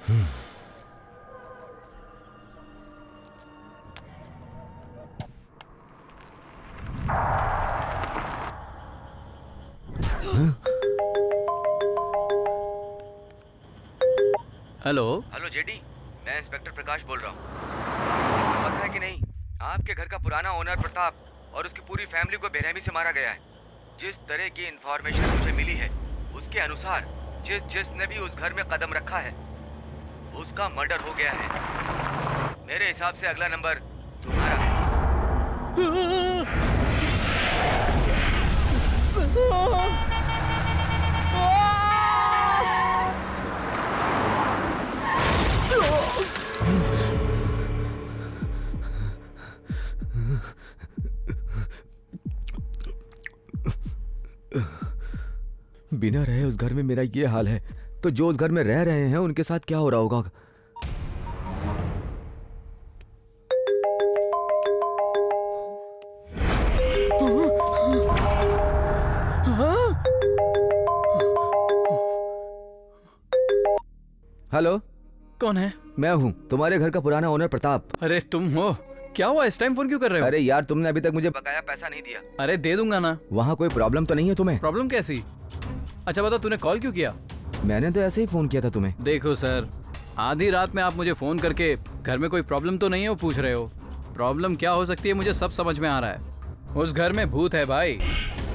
Hello hello JD, मैं inspector प्रकाश बोल रहा हूँ। पता है कि नहीं, आपके घर का पुराना ओनर प्रताप और उसकी पूरी फैमिली को बेरहमी से मारा गया है। जिस तरह की इंफॉर्मेशन मुझे मिली है उसके अनुसार जिसने भी उस घर में कदम रखा है उसका मर्डर हो गया है। मेरे हिसाब से अगला नंबर तुम्हारा है। बिना रहे उस घर में मेरा ये हाल है, तो जो उस घर में रह रहे हैं उनके साथ क्या हो रहा होगा? हेलो, कौन है? मैं हूँ तुम्हारे घर का पुराना ओनर प्रताप। अरे तुम हो? क्या हुआ, इस टाइम फोन क्यों कर रहे हो? अरे यार, तुमने अभी तक मुझे बकाया पैसा नहीं दिया। अरे दे दूंगा ना। वहाँ कोई प्रॉब्लम तो नहीं है तुम्हें? प्रॉब्लम कैसी? अच्छा बता, तूने कॉल क्यों किया? मैंने तो ऐसे ही फोन किया था तुम्हें। देखो सर, आधी रात में आप मुझे फोन करके घर में कोई प्रॉब्लम तो नहीं है वो पूछ रहे हो। प्रॉब्लम क्या हो सकती है मुझे सब समझ में आ रहा है। उस घर में भूत है भाई।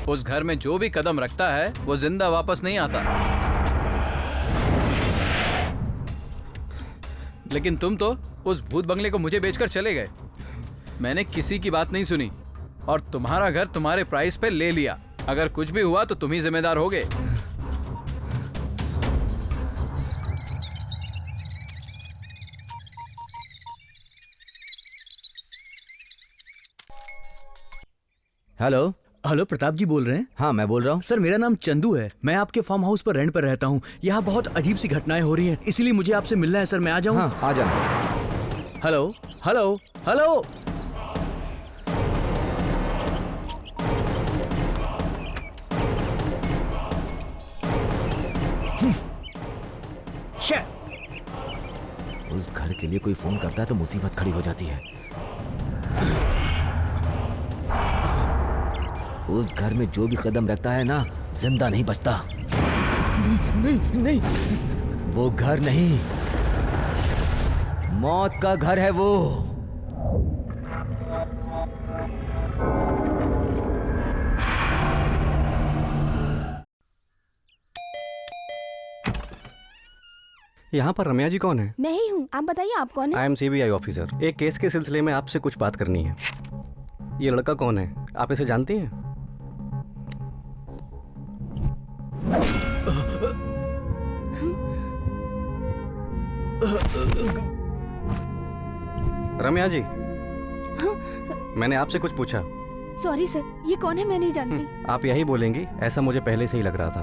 उस घर में जो भी कदम रखता है वो जिंदा वापस नहीं आता। लेकिन तुम तो उस भूत बंगले को मुझे बेचकर चले गए। मैंने किसी की बात नहीं सुनी और तुम्हारा घर तुम्हारे प्राइस पे ले लिया। अगर कुछ भी हुआ तो तुम ही जिम्मेदार होगे। हेलो। हेलो, प्रताप जी बोल रहे हैं? हाँ, मैं बोल रहा हूँ। सर, मेरा नाम चंदू है। मैं आपके फार्म हाउस पर रेंट पर रहता हूँ। यहाँ बहुत अजीब सी घटनाएं हो रही हैं, इसीलिए मुझे आपसे मिलना है। सर, मैं आ जाऊँ? हाँ, आ जाना। Hello hello hello. उस घर के लिए कोई फोन करता है तो मुसीबत खड़ी हो जाती है। उस घर में जो भी कदम रखता है ना, जिंदा नहीं बचता। नहीं नहीं, वो घर नहीं, मौत का घर है वो। यहाँ पर रम्या जी कौन है? मैं ही हूँ। आप बताइए, आप कौन आई है? Am CBI officer. एक केस के सिलसिले में आपसे कुछ बात करनी है। ये लड़का कौन है? आप इसे जानती हैं? रम्या जी, मैंने आपसे कुछ पूछा। सॉरी सर, ये कौन है? मैं नहीं जानती। आप यही बोलेंगी, ऐसा मुझे पहले से ही लग रहा था।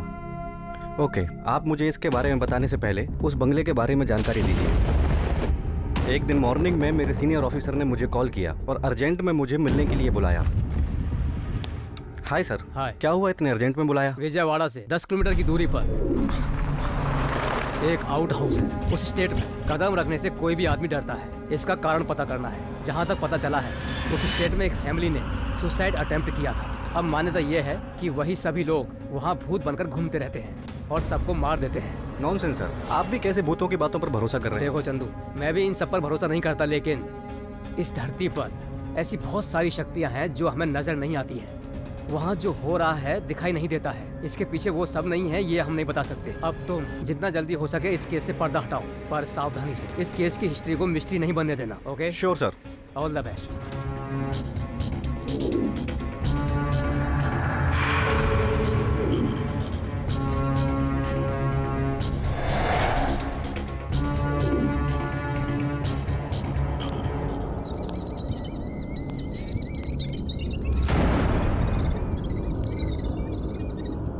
ओके, आप मुझे इसके बारे में बताने से पहले उस बंगले के बारे में जानकारी दीजिए। एक दिन मॉर्निंग में मेरे सीनियर ऑफिसर ने मुझे कॉल किया और अर्जेंट में मुझे मिलने के लिए बुलाया। Hi sir. हाय। क्या हुआ इतने अर्जेंट में बुलाया? विजयवाड़ा से 10 किलोमीटर की दूरी पर एक आउट हाउस है। उस स्टेट में कदम रखने से कोई भी आदमी डरता है। इसका कारण पता करना है। जहाँ तक पता चला है, उस स्टेट में एक फैमिली ने सुसाइड अटेम्प्ट किया था। अब मान्यता यह है कि वही सभी लोग वहाँ भूत बनकर घूमते रहते हैं और सबको मार देते हैं। नॉनसेंस सर, आप भी कैसे भूतों की बातों पर भरोसा कर रहे हैं? देखो चंदू, मैं भी इन सब पर भरोसा नहीं करता, लेकिन इस धरती पर ऐसी बहुत सारी शक्तियाँ हैं जो हमें नजर नहीं आती हैं। वहाँ जो हो रहा है दिखाई नहीं देता है। इसके पीछे वो सब नहीं है, ये हम नहीं बता सकते। अब तुम जितना जल्दी हो सके इस केस से पर्दा हटाओ, पर सावधानी से। इस केस की हिस्ट्री को मिस्ट्री नहीं बनने देना। Okay? Sure sir. All the best.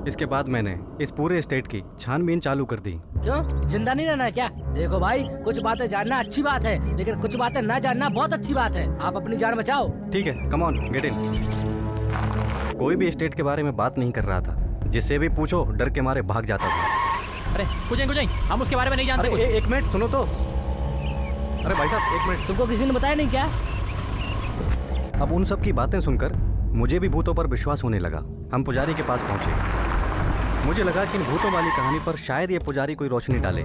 इसके बाद मैंने इस पूरे स्टेट की छानबीन चालू कर दी। क्यों, जिंदा नहीं रहना है क्या? देखो भाई, कुछ बातें जानना अच्छी बात है, लेकिन कुछ बातें ना जानना बहुत अच्छी बात है। आप अपनी जान बचाओ। ठीक है, कम ऑन, गेट इन। कोई भी स्टेट के बारे में बात नहीं कर रहा था। जिससे भी पूछो डर के मारे भाग जाता था। अरे कुछ नहीं, हम उसके बारे में नहीं जानते अरे कुछ। एक मिनट सुनो तो। अरे भाई साहब एक मिनट। तुमको किसी ने बताया नहीं क्या? अब उन सब की बातें सुनकर मुझे भी भूतों पर विश्वास होने लगा। हम पुजारी के पास पहुंचे। मुझे लगा कि इन भूतों वाली कहानी पर शायद ये पुजारी कोई रोशनी डाले।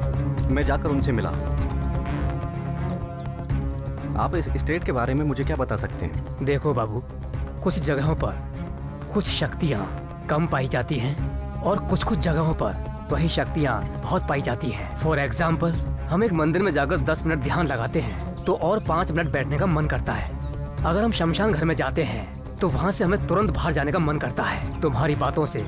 मैं जाकर उनसे मिला। आप इस स्टेट के बारे में मुझे क्या बता सकते हैं? देखो बाबू, कुछ जगहों पर कुछ शक्तियाँ कम पाई जाती हैं और कुछ जगहों पर वही शक्तियाँ बहुत पाई जाती हैं। फॉर एग्जाम्पल, हम एक मंदिर में जाकर 10 मिनट ध्यान लगाते हैं तो और 5 मिनट बैठने का मन करता है। अगर हम शमशान घर में जाते हैं तो वहाँ से हमें तुरंत बाहर जाने का मन करता है। तुम्हारी बातों से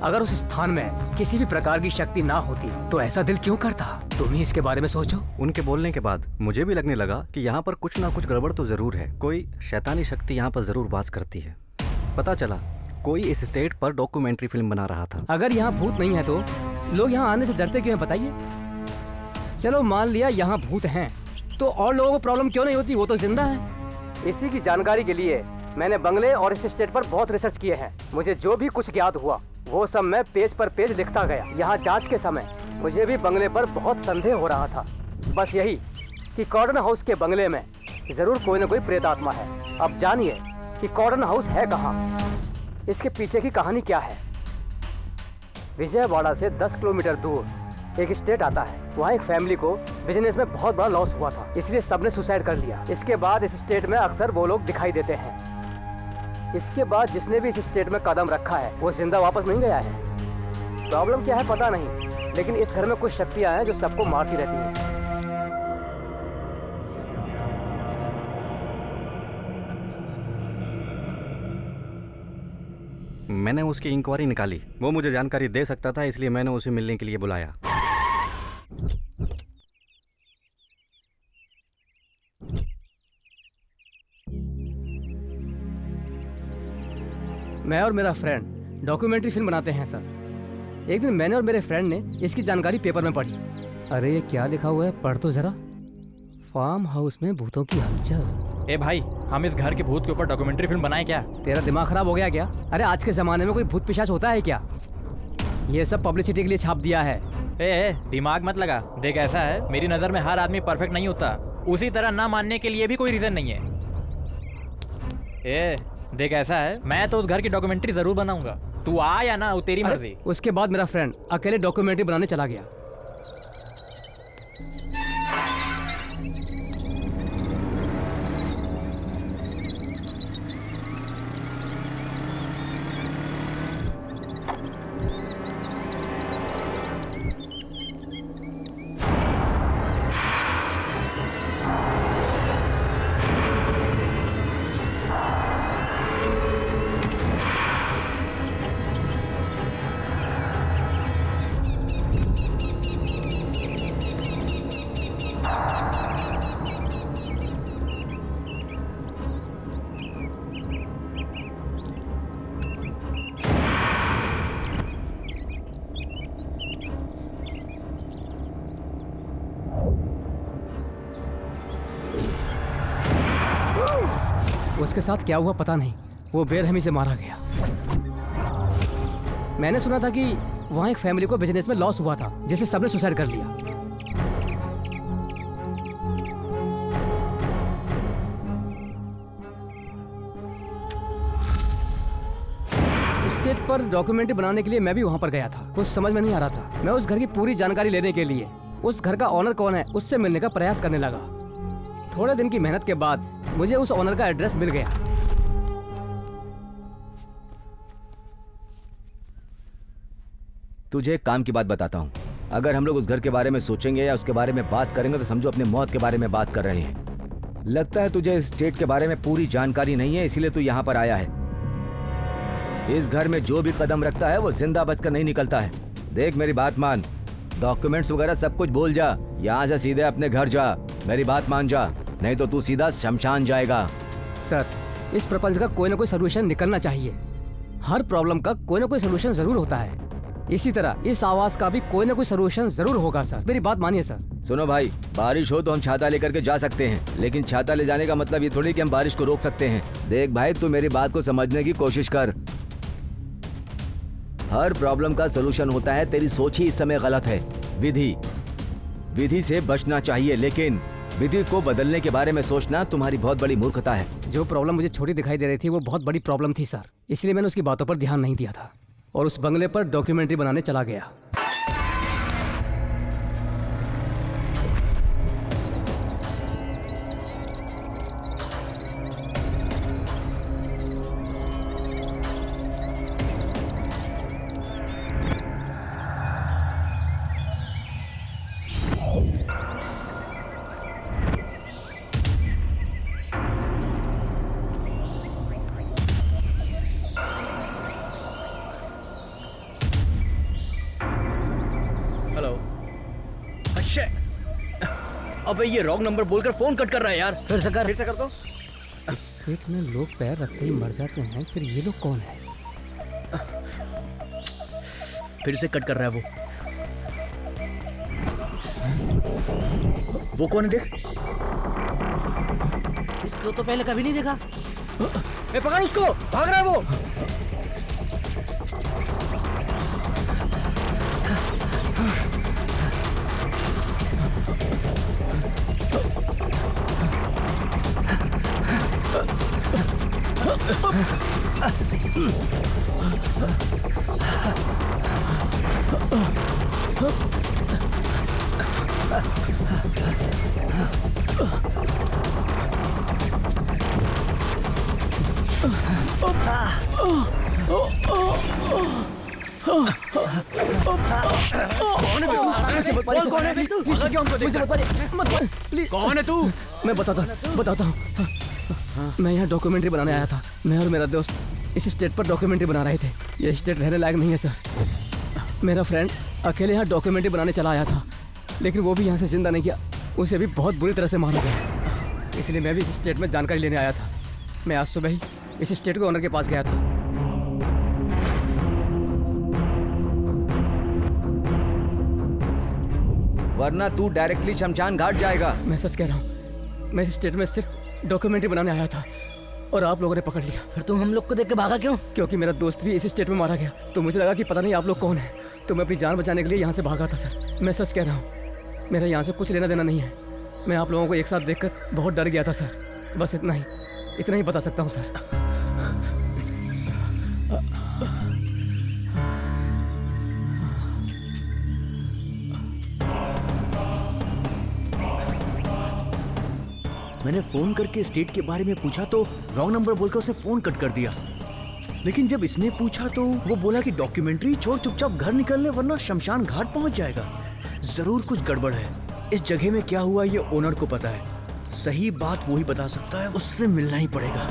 अगर उस स्थान में किसी भी प्रकार की शक्ति ना होती तो ऐसा दिल क्यों करता? तुम ही इसके बारे में सोचो। उनके बोलने के बाद मुझे भी लगने लगा कि यहाँ पर कुछ ना कुछ गड़बड़ तो जरूर है। कोई शैतानी शक्ति यहाँ पर जरूर वास करती है। पता चला कोई इस स्टेट पर डॉक्यूमेंट्री फिल्म बना रहा था। अगर यहाँ भूत नहीं है तो लोग यहाँ आने से डरते क्यों हैं बताइए? चलो मान लिया यहाँ भूत हैं तो और लोगों को प्रॉब्लम क्यों नहीं होती? वो तो जिंदा है। इसी की जानकारी के लिए मैंने बंगले और इस स्टेट पर बहुत रिसर्च किए हैं। मुझे जो भी कुछ ज्ञात हुआ वो सब मैं पेज पर पेज लिखता गया। यहाँ जांच के समय मुझे भी बंगले पर बहुत संदेह हो रहा था। बस यही कि कॉर्डन हाउस के बंगले में जरूर कोई न कोई प्रेतात्मा है। अब जानिए कि कॉर्डन हाउस है कहाँ, इसके पीछे की कहानी क्या है। विजयवाड़ा से 10 किलोमीटर दूर एक स्टेट आता है। वहाँ एक फैमिली को बिजनेस में बहुत बड़ा लॉस हुआ था, इसलिए सबने सुसाइड कर लिया। इसके बाद इस स्टेट में अक्सर वो लोग दिखाई देते हैं। इसके बाद जिसने भी इस स्टेट में कदम रखा है वो जिंदा वापस नहीं गया है। प्रॉब्लम क्या है पता नहीं, लेकिन इस घर में कुछ शक्तियाँ हैं जो सबको मारती रहती हैं। मैंने उसकी इंक्वायरी निकाली। वो मुझे जानकारी दे सकता था, इसलिए मैंने उसे मिलने के लिए बुलाया। मैं और मेरा फ्रेंड डॉक्यूमेंट्री फिल्म बनाते हैं सर। एक दिन मैंने और मेरे फ्रेंड ने इसकी जानकारी पेपर में पढ़ी। अरे ये क्या लिखा हुआ है, पढ़ तो जरा। फार्म हाउस में भूतों की हलचल। ए भाई, हम इस घर के भूत के ऊपर डॉक्यूमेंट्री फिल्म बनाए क्या? तेरा दिमाग खराब हो गया क्या? अरे आज के जमाने में कोई भूत पिशाच होता है क्या? ये सब पब्लिसिटी के लिए छाप दिया है। ए दिमाग मत लगा। देख ऐसा है, मेरी नज़र में हर आदमी परफेक्ट नहीं होता। उसी तरह ना मानने के लिए भी कोई रीज़न नहीं है। ए देख ऐसा है, मैं तो उस घर की डॉक्यूमेंट्री जरूर बनाऊंगा। तू आ या ना, वो तेरी मर्जी। उसके बाद मेरा फ्रेंड अकेले डॉक्यूमेंट्री बनाने चला गया। उसके साथ क्या हुआ पता नहीं, वो बेरहमी से मारा गया। मैंने सुना था कि वहाँ एक फैमिली को बिजनेस में लॉस हुआ था, जिसे सबने सुसाइड कर लिया। स्टेट पर डॉक्यूमेंट्री बनाने के लिए मैं भी वहाँ पर गया था। कुछ समझ में नहीं आ रहा था। मैं उस घर की पूरी जानकारी लेने के लिए उस घर का ऑनर कौन है उससे मिलने का प्रयास करने लगा। थोड़े दिन की मेहनत के बाद मुझे उस ओनर का एड्रेस मिल गया। तुझे एक काम की बात बताता हूँ। अगर हम लोग उस घर के बारे में सोचेंगे या उसके बारे में बात करेंगे तो समझो अपने मौत के बारे में बात कर रहे हैं। लगता है तुझे इस स्टेट के बारे में पूरी जानकारी नहीं है, इसीलिए तू यहाँ पर आया है। इस घर में जो भी कदम रखता है वो जिंदा बचकर नहीं निकलता है। देख मेरी बात मान, डॉक्यूमेंट्स वगैरह सब कुछ भूल जा। यहाँ से सीधे अपने घर जा, मेरी बात मान जा, नहीं तो तू सीधा शमशान जाएगा। सर, इस प्रपंच का कोई ना कोई सोल्यूशन निकलना चाहिए। हर प्रॉब्लम का कोई ना कोई सोल्यूशन जरूर होता है। इसी तरह इस आवाज का भी कोई ना कोई सोल्यूशन जरूर होगा सर। मेरी बात मानिए सर। सुनो भाई, बारिश हो तो हम छाता लेकर के जा सकते हैं, लेकिन छाता ले जाने का मतलब ये थोड़ी कि हम बारिश को रोक सकते हैं। देख भाई, तू मेरी बात को समझने की कोशिश कर। हर प्रॉब्लम का सोल्यूशन होता है, तेरी सोच ही इस समय गलत है। विधि से बचना चाहिए, लेकिन विधि को बदलने के बारे में सोचना तुम्हारी बहुत बड़ी मूर्खता है। जो प्रॉब्लम मुझे छोटी दिखाई दे रही थी वो बहुत बड़ी प्रॉब्लम थी सर, इसलिए मैंने उसकी बातों पर ध्यान नहीं दिया था और उस बंगले पर डॉक्यूमेंट्री बनाने चला गया। हेलो। अच्छा, अबे ये रॉन्ग नंबर बोलकर फोन कट कर रहा है यार। फिर से कर दो। पेट में लोग पैर रखते ही मर जाते हैं, फिर ये लोग कौन है? फिर से कट कर रहा है वो कौन है देख? इसको तो पहले कभी नहीं देखा। ए, पकड़ उसको, भाग रहा है वो। कौन है तू? मैं बताता हूँ। मैं यहाँ डॉक्यूमेंट्री बनाने आया था। मैं और मेरा दोस्त इस स्टेट पर डॉक्यूमेंट्री बना रहे थे। ये स्टेट रहने लायक नहीं है सर। मेरा फ्रेंड अकेले यहाँ डॉक्यूमेंट्री बनाने चला आया था, लेकिन वो भी यहाँ से जिंदा नहीं किया। उसे भी बहुत बुरी तरह से मारा गया। इसलिए मैं भी इस स्टेट में जानकारी लेने आया था। मैं आज सुबह ही इस स्टेट के ओनर के पास गया था। वरना तू डायरेक्टली शमशान घाट जाएगा। मैं सच कह रहा हूँ, मैं इस स्टेट में सिर्फ डॉक्यूमेंट्री बनाने आया था और आप लोगों ने पकड़ लिया। फिर तुम हम लोग को देख के भागा क्यों? क्योंकि मेरा दोस्त भी इस स्टेट में मारा गया, तो मुझे लगा कि पता नहीं आप लोग कौन है, तो मैं अपनी जान बचाने के लिए यहाँ से भागा था सर। मैं सच कह रहा हूँ, मेरा यहाँ से कुछ लेना देना नहीं है। मैं आप लोगों को एक साथ देखकर बहुत डर गया था सर। बस इतना ही बता सकता हूँ सर। मैंने फोन करके स्टेट के बारे में पूछा तो रॉन्ग नंबर बोलकर उसने फोन कट कर दिया। लेकिन जब इसने पूछा तो वो बोला कि डॉक्यूमेंट्री छोड़ चुपचाप घर निकल ले वरना शमशान घाट पहुंच जाएगा। जरूर कुछ गड़बड़ है। इस जगह में क्या हुआ ये ओनर को पता है। सही बात वो ही बता सकता है, उससे मिलना ही पड़ेगा।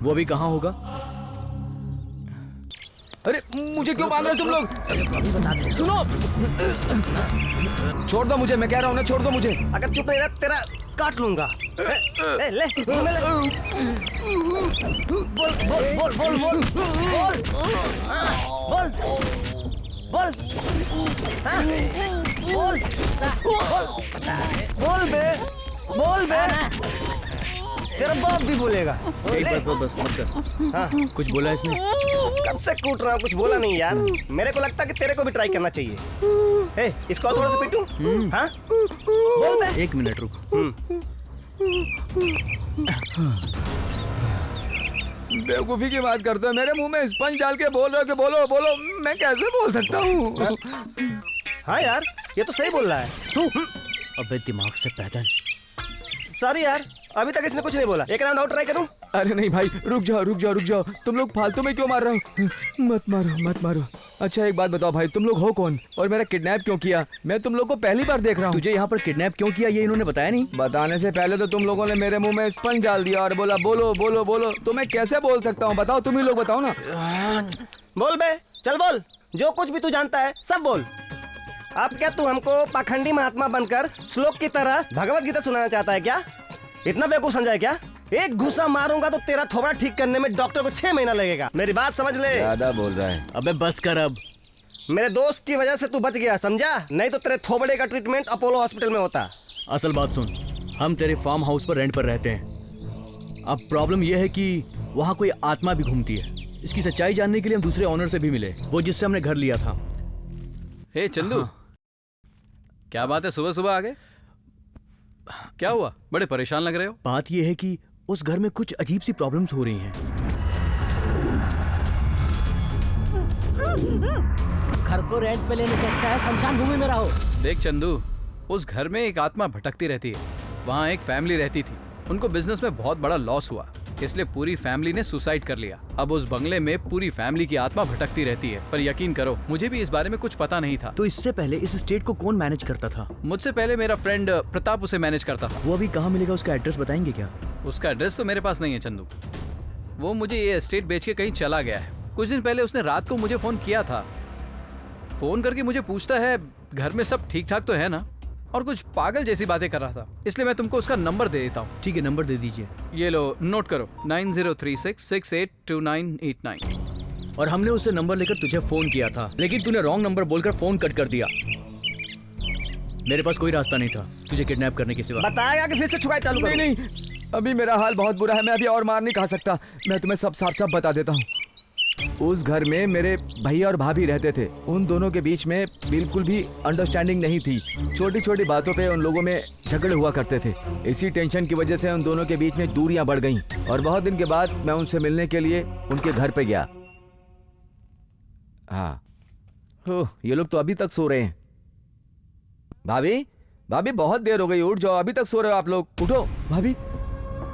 वो अभी कहाँ होगा? अरे मुझे क्यों बांध रहे हो तुम लोग? सुनो, छोड़ दो मुझे, मैं कह रहा हूँ ना, छोड़ दो मुझे। अगर चुप नहीं रहा तेरा काट लूंगा। ले ले बोल बोल बोल बोल बोल बोल बोल बोल बोल बोल बे बोल बे। तेरा बाप भी बोलेगा। बस मत कर। हाँ कुछ बोला इसने? कब से कूट रहा हूँ, कुछ बोला नहीं यार। मेरे को लगता कि तेरे को भी ट्राई करना चाहिए। ए, इसको और थोड़ा सा पीटूं? हाँ बोल बे। 1 मिनट रुक। बेवकूफी की बात करते हो, मेरे मुंह में स्पंज डाल के बोल रहे हो कि बोलो बोलो। मैं कैसे बोल सकता हूँ? हाँ यार, ये तो सही बोल रहा है तू। अबे दिमाग से पैदल। सॉरी यार, अभी तक इसने कुछ नहीं बोला। एक राउंड और ट्राई करूं? अरे नहीं भाई, रुक जाओ। तुम लोग फालतू में क्यों मार रहे हो? मत मारो। अच्छा एक बात बताओ भाई, तुम लोग हो कौन और मेरा किडनैप क्यों किया? मैं तुम लोग को पहली बार देख रहा हूँ। तुझे यहाँ पर किडनैप क्यों किया ये इन्होंने बताया नहीं? बताने से पहले तो तुम लोगों ने मेरे मुंह में स्पंज डाल दिया और बोला बोलो बोलो बोलो। तो मैं कैसे बोल सकता हूँ? बताओ, तुम ही लोग बताओ ना। बोल बे, चल बोल। जो कुछ भी तू जानता है सब बोल। अब क्या तू हमको पाखंडी महात्मा बनकर श्लोक की तरह भगवत गीता सुनाना चाहता है क्या? इतना बेवकूफ समझा है क्या? एक घूसा मारूंगा तो तेरा थोबड़ा ठीक करने में डॉक्टर को 6 महीना लगेगा। मेरी बात समझ ले। ज्यादा बोल रहा है। अबे बस कर अब। मेरे दोस्त की वजह से तू बच गया, समझा? नहीं तो तेरे थोबड़े का ट्रीटमेंट अपोलो हॉस्पिटल में होता। असल बात सुन, हम तेरे फार्म हाउस पर रेंट पर रहते हैं। अब प्रॉब्लम यह है कि वहाँ कोई आत्मा भी घूमती है। इसकी सच्चाई जानने के लिए हम दूसरे ऑनर से भी मिले, वो जिससे हमने घर लिया था। हे चंदू, क्या बात है, सुबह सुबह आ गए? क्या हुआ, बड़े परेशान लग रहे हो? बात यह है कि उस घर में कुछ अजीब सी प्रॉब्लम्स हो रही हैं। उस घर को रेंट पे लेने से अच्छा है शमशान भूमि में रहो। देख चंदू, उस घर में एक आत्मा भटकती रहती है। वहाँ एक फैमिली रहती थी, उनको बिजनेस में बहुत बड़ा लॉस हुआ, इसलिए पूरी फैमिली ने सुसाइड कर लिया। अब उस बंगले में पूरी फैमिली की आत्मा भटकती रहती है। पर यकीन करो, मुझे भी इस बारे में कुछ पता नहीं था। तो इससे पहले इस स्टेट को कौन मैनेज करता था? मुझसे पहले मेरा फ्रेंड प्रताप उसे मैनेज करता था। वो अभी कहाँ मिलेगा, उसका एड्रेस बताएंगे क्या? उसका एड्रेस तो मेरे पास नहीं है चंदू, वो मुझे ये एस्टेट बेच के कहीं चला गया है। कुछ दिन पहले उसने रात को मुझे फोन किया था, फोन करके मुझे पूछता है घर में सब ठीक ठाक तो है ना, और कुछ पागल जैसी बातें कर रहा था। इसलिए मैं तुमको उसका नंबर दे देता हूँ। ठीक है, नंबर दे दीजिए। ये लो, नोट करो, 9036682989। और हमने उससे नंबर लेकर तुझे फोन किया था, लेकिन तूने रॉन्ग नंबर बोलकर फोन कट कर दिया। मेरे पास कोई रास्ता नहीं था तुझे किडनैप करने के सिवा। बताएगा कि फिर से छुपाई चालू करूं? नहीं, अभी मेरा हाल बहुत बुरा है, मैं अभी और मार नहीं खा सकता। मैं तुम्हें सब साफ साफ बता देता हूँ। उस घर में मेरे भैया और भाभी रहते थे। उन दोनों के बीच में बिल्कुल भी अंडरस्टैंडिंग नहीं थी। छोटी छोटी बातों पे उन लोगों में झगड़े हुआ करते थे। इसी टेंशन की वजह से उन दोनों के बीच में दूरियां बढ़ गईं, और बहुत दिन के बाद मैं उनसे मिलने के लिए उनके घर पे गया। हाँ, ये लोग तो अभी तक सो रहे हैं। भाभी, भाभी बहुत देर हो गई, उठ जाओ, अभी तक सो रहे हो आप लोग, उठो। भाभी,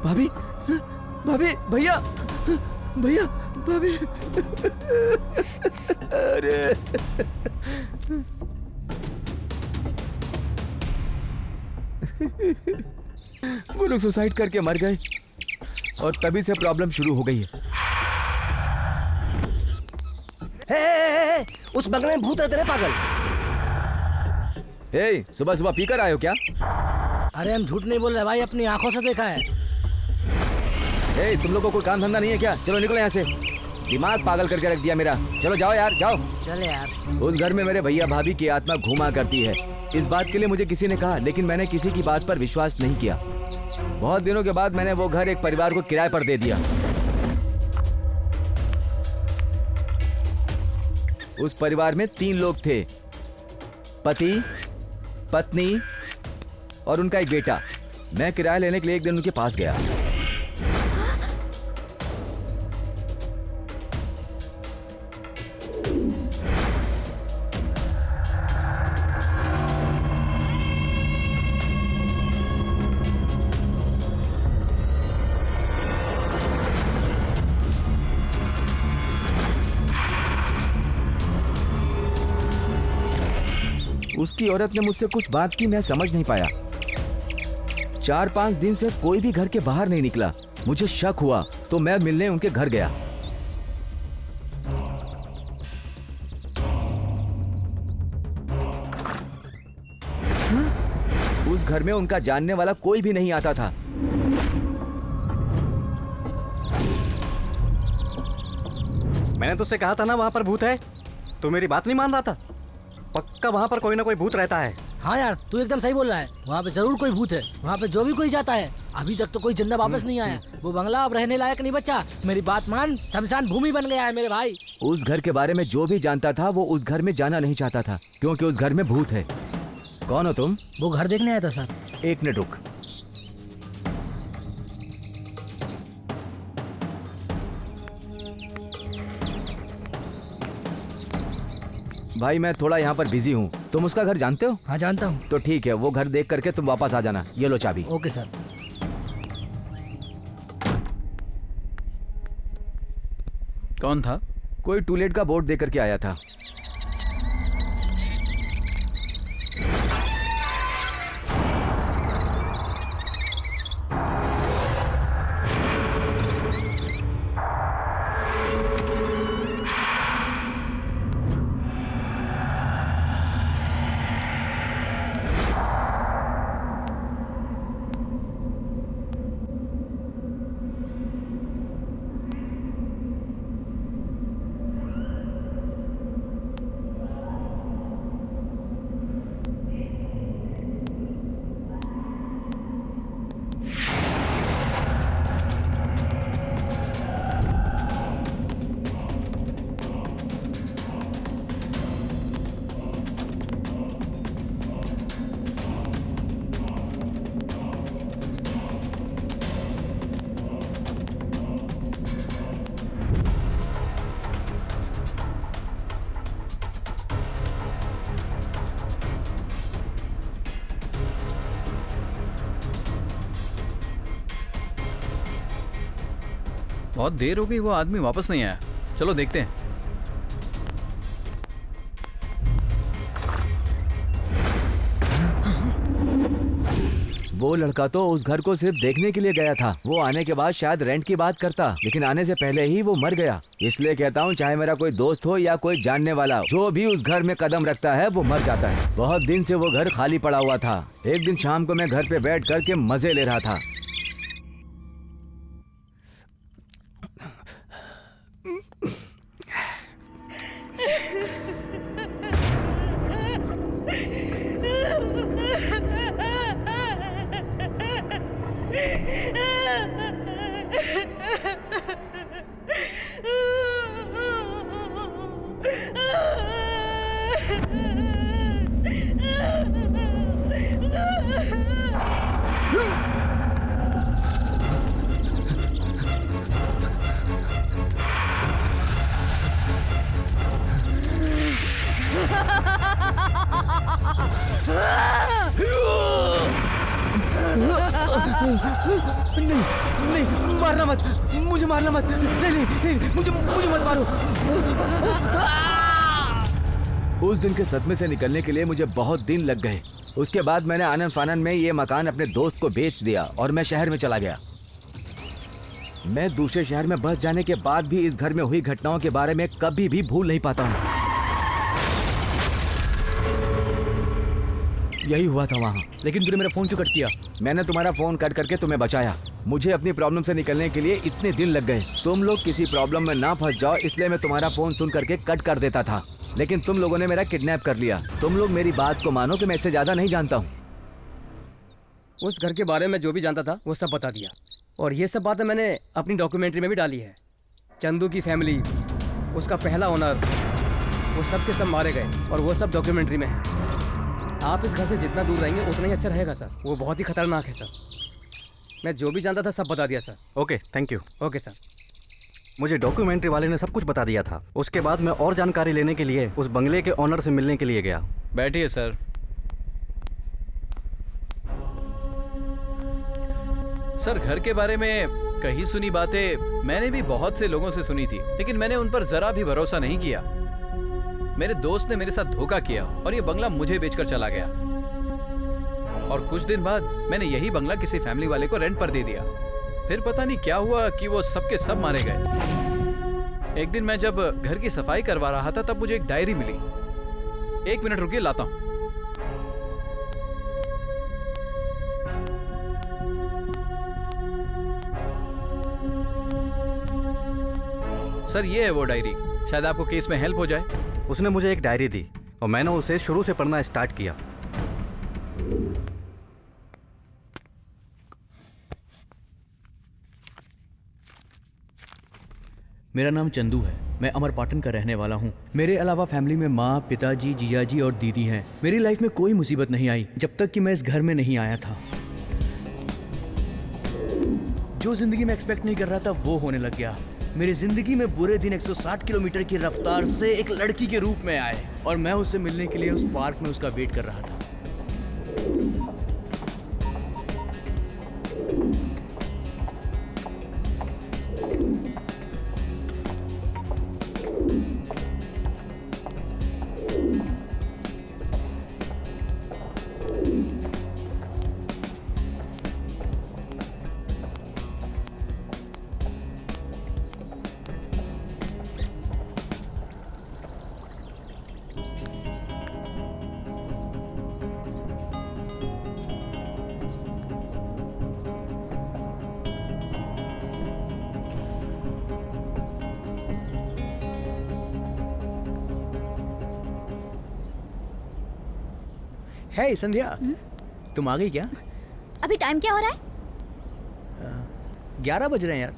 भाभी, भाभी, भैया, भैया, भाभी। अरे वो लोग सुसाइड करके मर गए, और तभी से प्रॉब्लम शुरू हो गई है। उस बंगले में भूत रहते हैं पागल। सुबह सुबह पीकर आए हो क्या? अरे हम झूठ नहीं बोल रहे भाई, अपनी आंखों से देखा है। तुम लोग को कोई काम धंधा नहीं है क्या? चलो निकलो यहाँ से, दिमाग पागल करके रख दिया मेरा। चलो जाओ यार, जाओ। चले यार। उस घर में मेरे भैया भाभी की आत्मा घूमा करती है। इस बात के लिए मुझे किसी ने कहा, लेकिन मैंने किसी की बात पर विश्वास नहीं किया। बहुत दिनों के बाद मैंने वो घर एक परिवार को किराए पर दे दिया। उस परिवार में 3 लोग थे, पति, पत्नी और उनका एक बेटा। मैं किराया लेने के लिए एक दिन उनके पास गया। उसकी औरत ने मुझसे कुछ बात की, मैं समझ नहीं पाया। 4-5 दिन से कोई भी घर के बाहर नहीं निकला। मुझे शक हुआ तो मैं मिलने उनके घर गया। उस घर में उनका जानने वाला कोई भी नहीं आता था। मैंने तुझसे कहा था ना वहां पर भूत है, तू मेरी बात नहीं मान रहा था। पक्का वहां पर कोई ना कोई भूत रहता है। हाँ यार, तू एकदम सही बोल रहा है, वहाँ पे जरूर कोई भूत है। वहाँ पे जो भी कोई जाता है, अभी तक तो कोई जिंदा वापस नहीं आया। वो बंगला अब रहने लायक नहीं बचा। मेरी बात मान, शमशान भूमि बन गया है मेरे भाई। उस घर के बारे में जो भी जानता था वो उस घर में जाना नहीं चाहता था, क्योंकि उस घर में भूत है। कौन हो तुम? वो घर देखने आया था सर। 1 मिनट रुक। भाई मैं थोड़ा यहाँ पर बिजी हूँ, तुम उसका घर जानते हो? हाँ जानता हूँ। तो ठीक है, वो घर देख करके तुम वापस आ जाना। ये लो चाबी। Okay sir. कौन था? कोई टूलेट का बोर्ड दे करके आया था। बहुत देर हो गई, वो आदमी वापस नहीं आया। चलो देखते हैं। वो लड़का तो उस घर को सिर्फ देखने के लिए गया था। वो आने के बाद शायद रेंट की बात करता, लेकिन आने से पहले ही वो मर गया। इसलिए कहता हूँ, चाहे मेरा कोई दोस्त हो या कोई जानने वाला, जो भी उस घर में कदम रखता है वो मर जाता है। बहुत दिन से वो घर खाली पड़ा हुआ था। एक दिन शाम को मैं घर पे बैठ करके मजे ले रहा था। नहीं, मारना मत, मुझे मारना मत। नहीं, मुझे मत मारो। उस दिन के सदमे से निकलने के लिए मुझे बहुत दिन लग गए। उसके बाद मैंने आनन फानन में ये मकान अपने दोस्त को बेच दिया और मैं शहर में चला गया। मैं दूसरे शहर में बस जाने के बाद भी इस घर में हुई घटनाओं के बारे में कभी भी भूल नहीं पाता हूँ। यही हुआ था वहाँ। लेकिन तूने मेरा फोन क्यों कट किया? मैंने तुम्हारा फोन कट करके तुम्हें बचाया। मुझे अपनी प्रॉब्लम से निकलने के लिए इतने दिन लग गए। तुम लोग किसी प्रॉब्लम में ना फंस जाओ, इसलिए मैं तुम्हारा फोन सुन करके कट कर देता था, लेकिन तुम लोगों ने मेरा किडनैप कर लिया। तुम लोग मेरी बात को मानो कि मैं इससे ज्यादा नहीं जानता हूँ। उस घर के बारे में जो भी जानता था वो सब बता दिया, और ये सब बातें मैंने अपनी डॉक्यूमेंट्री में भी डाली है। चंदू की फैमिली, उसका पहला ओनर, वो सब के सब मारे गए और वो सब डॉक्यूमेंट्री में है। आप इस घर से जितना दूर रहेंगे उतना ही अच्छा रहेगा सर। वो बहुत ही खतरनाक है सर। मैं जो भी जानता था सब बता दिया sir. Okay, thank you. Okay sir. मुझे डॉक्यूमेंट्री वाले ने सब कुछ बता दिया था। उसके बाद मैं और जानकारी लेने के लिए उस बंगले के ओनर से मिलने के लिए गया। बैठिए सर। सर, घर के बारे में कही सुनी बातें मैंने भी बहुत से लोगों से सुनी थी, लेकिन मैंने उन पर जरा भी भरोसा नहीं किया। मेरे दोस्त ने मेरे साथ धोखा किया और ये बंगला मुझे बेचकर चला गया। और कुछ दिन बाद मैंने यही बंगला किसी फैमिली वाले को रेंट पर दे दिया। फिर पता नहीं क्या हुआ कि वो सबके सब मारे गए। एक दिन मैं जब घर की सफाई करवा रहा था तब मुझे एक डायरी मिली। 1 मिनट रुकिए, लाता हूं। सर, ये है वो डायरी। शायद आपको केस में हेल्प हो जाए। उसने मुझे एक डायरी दी और मैंने उसे शुरू से पढ़ना स्टार्ट किया। मेरा नाम चंदू है। मैं अमरपाटन का रहने वाला हूँ। मेरे अलावा फैमिली में माँ, पिताजी, जीजाजी और दीदी हैं। मेरी लाइफ में कोई मुसीबत नहीं आई जब तक कि मैं इस घर में नहीं आया था। जो जिंदगी में एक्सपेक्ट नहीं कर रहा था वो होने लग गया। मेरी जिंदगी में बुरे दिन 160 किलोमीटर की रफ्तार से एक लड़की के रूप में आए और मैं उससे मिलने के लिए उस पार्क में उसका वेट कर रहा था। हे संध्या, तुम आ गई क्या? अभी टाइम क्या हो रहा है? 11 बज रहे हैं यार।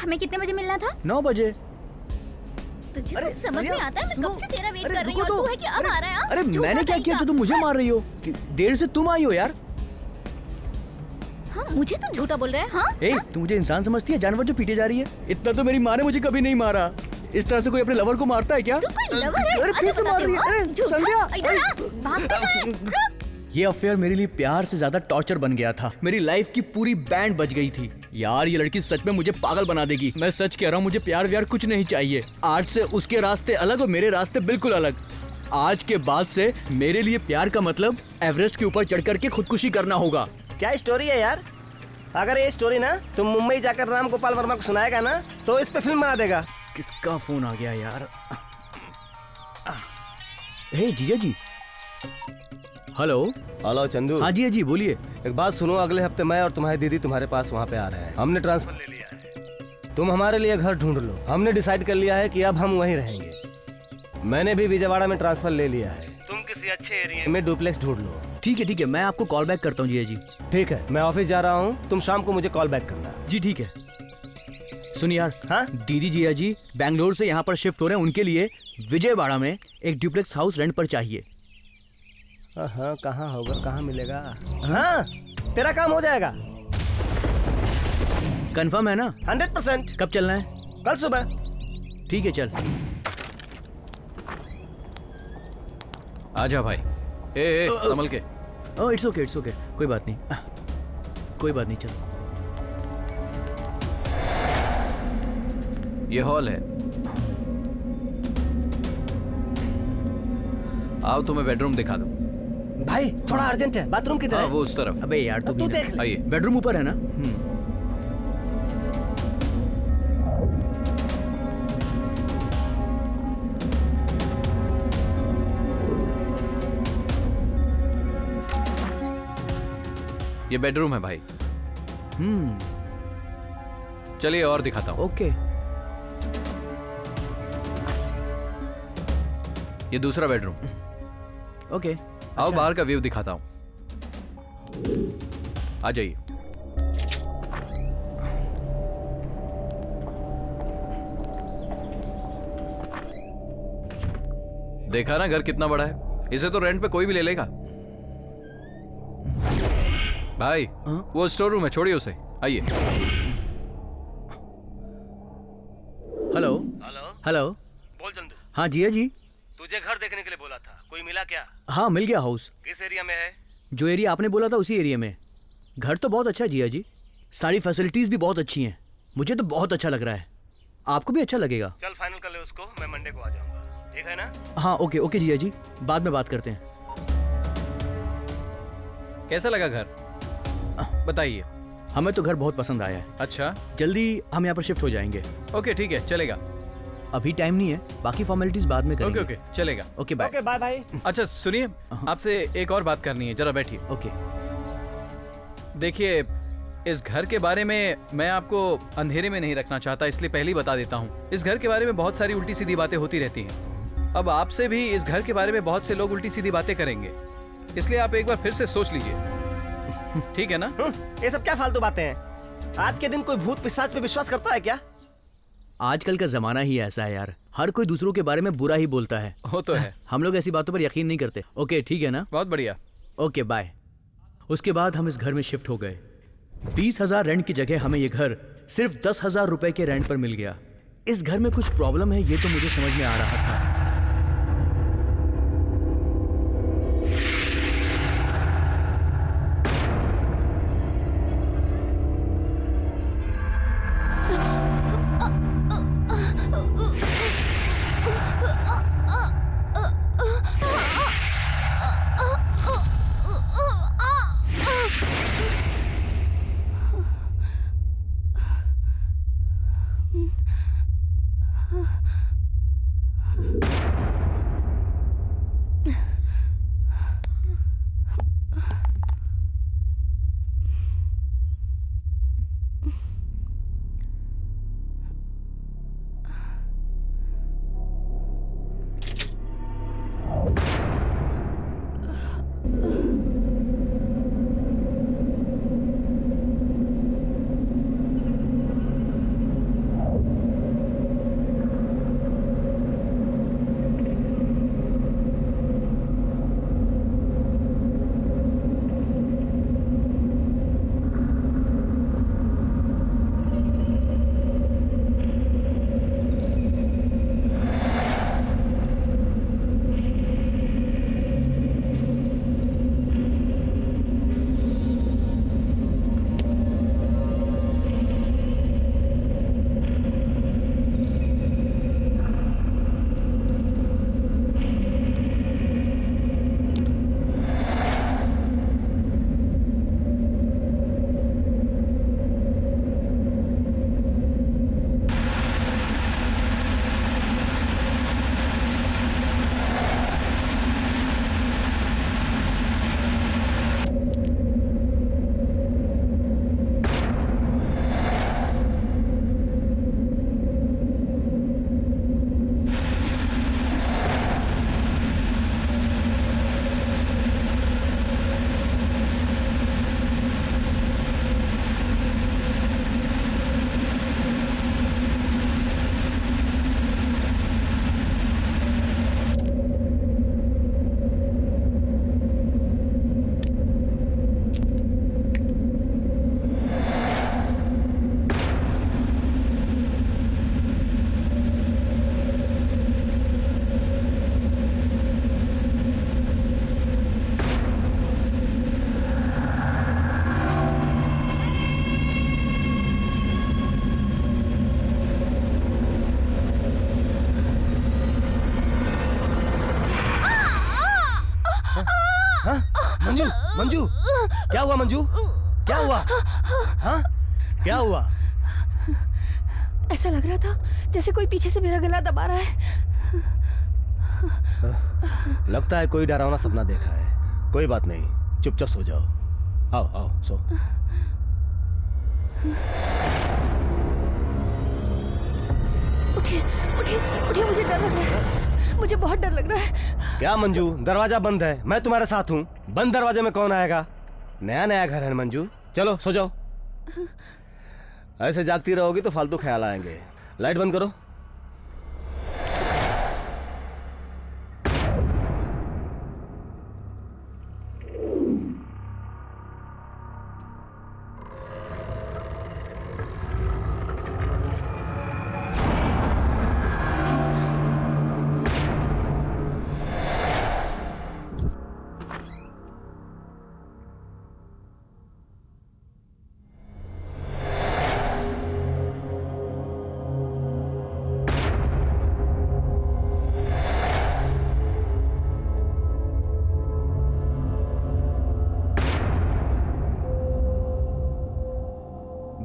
हमें कितने बजे मिलना था? 9 बजे। तुझे कुछ समझ नहीं आता है? मैं कब से तेरा वेट कर रही हूँ, तो, तू है कि अब आ रहा है? अरे मैंने क्या किया जो तुम मुझे मार रही हो? देर से तुम आई हो यार। हाँ, मुझे तो झूठा बोल रहा है। हाँ? ए, तू मुझे इंसान समझती है, जानवर जो पीटे जा रही है? इतना तो मेरी माँ ने मुझे कभी नहीं मारा। इस तरह से कोई अपने लवर को मारता है क्या? तू कोई लवर है? अरे फिर से मार रही है। अरे संध्या, इधर आ, भागता है। ये अफेयर मेरे लिए प्यार से ज्यादा टॉर्चर बन गया था। मेरी लाइफ की पूरी बैंड बज गई थी। यार ये लड़की सच में मुझे पागल बना देगी। मैं सच कह रहा हूँ, मुझे प्यार व्यार कुछ नहीं चाहिए। आज से उसके रास्ते अलग और मेरे रास्ते बिल्कुल अलग। आज के बाद से मेरे लिए प्यार का मतलब एवरेस्ट के ऊपर चढ़ करके खुदकुशी करना होगा। क्या स्टोरी है यार? अगर ये स्टोरी ना तुम मुंबई जाकर राम गोपाल वर्मा को सुनाएगा ना तो इस पे फिल्म बना देगा। किसका फोन आ गया यार? हे जीजा जी। हेलो। हेलो चंदू। हाँ जी बोलिए। एक बात सुनो, अगले हफ्ते मैं और तुम्हारी दीदी तुम्हारे पास वहाँ पे आ रहे हैं। हमने ट्रांसफर ले लिया है। तुम हमारे लिए घर ढूंढ लो। हमने डिसाइड कर लिया है कि अब हम वहीं रहेंगे। मैंने भी विजयवाड़ा में ट्रांसफर ले लिया है। तुम किसी अच्छे एरिया में डुप्लेक्स ढूंढ लो। ठीक है, मैं आपको कॉल बैक करता हूँ जीजा जी। ठीक है, मैं ऑफिस जा रहा हूँ, तुम शाम को मुझे कॉल बैक करना। जी ठीक है। सुन यार, हाँ दीदी जिया जी बैंगलोर से यहाँ पर शिफ्ट हो रहे हैं। उनके लिए विजयवाड़ा में एक डुप्लेक्स हाउस रेंट पर चाहिए। हाँ, कहाँ होगा, कहाँ मिलेगा? हाँ, तेरा काम हो जाएगा। कंफर्म है ना? 100%। कब चलना है? कल सुबह। ठीक है चल। आजा भाई। ए संभल के। ओह इट्स ओके कोई बात नहीं, चलो। ये हॉल है। आओ तुम्हें बेडरूम दिखा दूं। भाई थोड़ा अर्जेंट है, बाथरूम किधर हाँ है? वो उस तरफ। अबे यार तू देख ले। आइए। बेडरूम ऊपर है ना? ये बेडरूम है भाई। चलिए और दिखाता हूँ। ओके। ये दूसरा बेडरूम। ओके। आओ बाहर का व्यू दिखाता हूँ। आ जाइए। देखा ना घर कितना बड़ा है। इसे तो रेंट पे कोई भी ले लेगा। भाई वो स्टोर रूम है, छोड़िए उसे। आइए। हेलो। बोल चंदू। हाँ जिया जी। तुझे घर देखने के लिए बोला था, कोई मिला क्या? हाँ मिल गया हाउस। किस एरिया में है? जो एरिया आपने बोला था उसी एरिया में। घर तो बहुत अच्छा है जिया जी, सारी फैसिलिटीज भी बहुत अच्छी हैं। मुझे तो बहुत अच्छा लग रहा है, आपको भी अच्छा लगेगा। चल फाइनल कर ले उसको, मैं मंडे को आ जाऊंगा, ठीक है ना? हाँ ओके जिया जी, बाद में बात करते हैं। कैसा लगा घर बताइए। हमें तो घर बहुत पसंद आया है। अच्छा, जल्दी हम यहाँ पर शिफ्ट हो जाएंगे। ओके ठीक है, चलेगा। अभी टाइम नहीं है, बाकी फॉर्मेलिटीज बाद में करेंगे। ओके चलेगा। Okay bye. ओके बाय भाई। अच्छा सुनिए, आपसे एक और बात करनी है, जरा बैठिए। ओके। देखिए, इस घर के बारे में मैं आपको अंधेरे में नहीं रखना चाहता, इसलिए पहले ही बता देता हूँ। इस घर के बारे में बहुत सारी उल्टी सीधी बातें होती रहती हैं। अब आपसे भी इस घर के बारे में बहुत से लोग उल्टी सीधी बातें करेंगे, इसलिए आप एक बार फिर से सोच लीजिए, ठीक है ना? ये सब क्या फालतू बातें हैं? आज के दिन कोई भूत पिशाच पे विश्वास करता है क्या? आजकल का जमाना ही ऐसा है यार, हर कोई दूसरों के बारे में बुरा ही बोलता है। वो तो है। हम लोग ऐसी बातों पर यकीन नहीं करते। ओके ठीक है ना? बहुत बढ़िया। Okay bye. उसके बाद हम इस घर में शिफ्ट हो गए। 20,000 रेंट की जगह हमें ये घर सिर्फ 10,000 रुपए के रेंट पर मिल गया। इस घर में कुछ प्रॉब्लम है, ये तो मुझे समझ में आ रहा था। मंजू, मंजू, क्या हुआ मंजू? क्या हुआ? हाँ? क्या हुआ? ऐसा लग रहा था जैसे कोई पीछे से मेरा गला दबा रहा है। लगता है कोई डरावना सपना देखा है। कोई बात नहीं, चुपचाप सो जाओ। आओ आओ सो। उठिए उठिए उठिए, मुझे डर लग रहा है, मुझे बहुत डर लग रहा है। क्या मंजू, दरवाजा बंद है, मैं तुम्हारे साथ हूँ। बंद दरवाजे में कौन आएगा? नया नया घर है मंजू, चलो सो जाओ। ऐसे जागती रहोगी तो फालतू ख्याल आएंगे। लाइट बंद करो।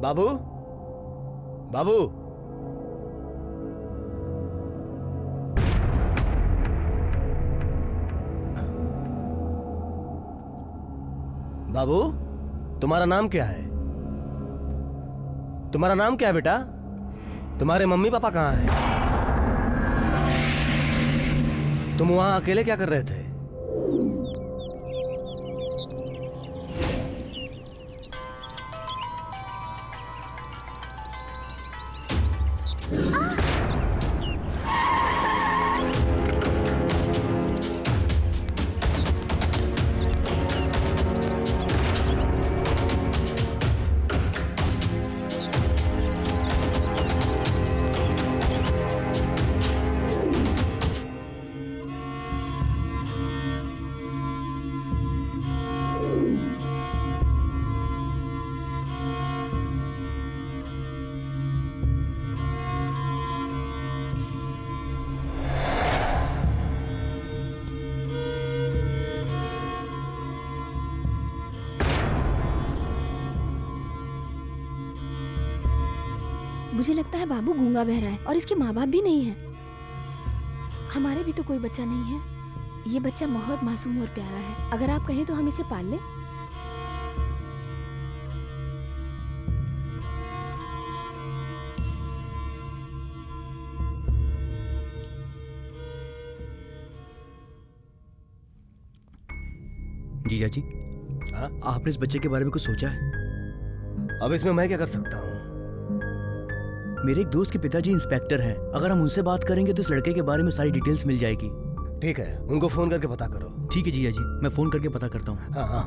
बाबू, बाबू, बाबू, तुम्हारा नाम क्या है? तुम्हारा नाम क्या है बेटा? तुम्हारे मम्मी पापा कहाँ हैं? तुम वहां अकेले क्या कर रहे थे? मुझे लगता है बाबू गूंगा बहरा है और इसके माँ बाप भी नहीं है। हमारे भी तो कोई बच्चा नहीं है। ये बच्चा बहुत मासूम और प्यारा है। अगर आप कहें तो हम इसे पाल लें। जीजा जी, हाँ? आपने इस बच्चे के बारे में कुछ सोचा है? अब इसमें मैं क्या कर सकता हूँ? मेरे एक दोस्त के पिताजी इंस्पेक्टर हैं। अगर हम उनसे बात करेंगे तो इस लड़के के बारे में सारी डिटेल्स मिल जाएगी। ठीक है, उनको फोन करके पता करो। ठीक है जीजा जी, मैं फोन करके पता करता हूँ। हाँ हाँ।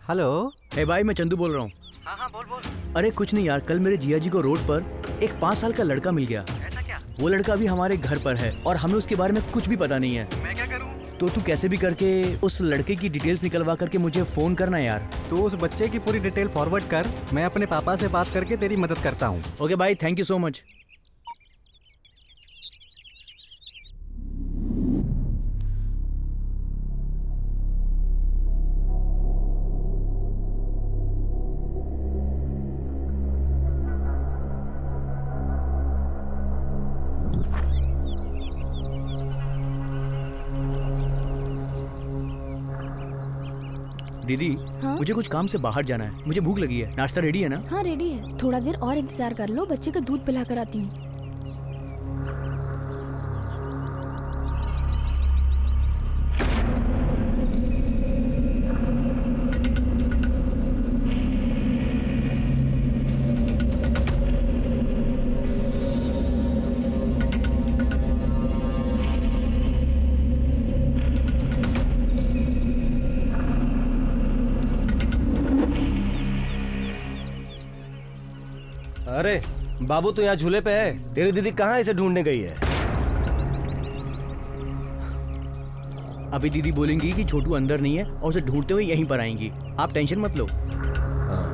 हेलो। हे भाई, मैं चंदू बोल रहा हूँ। हाँ हाँ बोल बोल। अरे कुछ नहीं यार, कल मेरे जिया जी को रोड पर एक 5 साल का लड़का मिल गया। ऐसा क्या? वो लड़का अभी हमारे घर पर है और हमें उसके बारे में कुछ भी पता नहीं है। मैं क्या करूँ? तो तू कैसे भी करके उस लड़के की डिटेल्स निकलवा करके मुझे फोन करना यार। तू उस बच्चे की पूरी डिटेल फॉरवर्ड कर, मैं अपने पापा से बात करके तेरी मदद करता हूँ। ओके भाई, थैंक यू सो मच। दीदी, हाँ? मुझे कुछ काम से बाहर जाना है। मुझे भूख लगी है। नाश्ता रेडी है ना? हाँ रेडी है। थोड़ा देर और इंतजार कर लो, बच्चे का दूध पिला कर आती हूँ। अरे बाबू तो यहाँ झूले पे है। तेरी दीदी कहाँ इसे ढूंढने गई है? अभी दीदी बोलेंगी कि छोटू अंदर नहीं है और उसे ढूंढते हुए यहीं पर आएंगी। आप टेंशन मत लो। हाँ।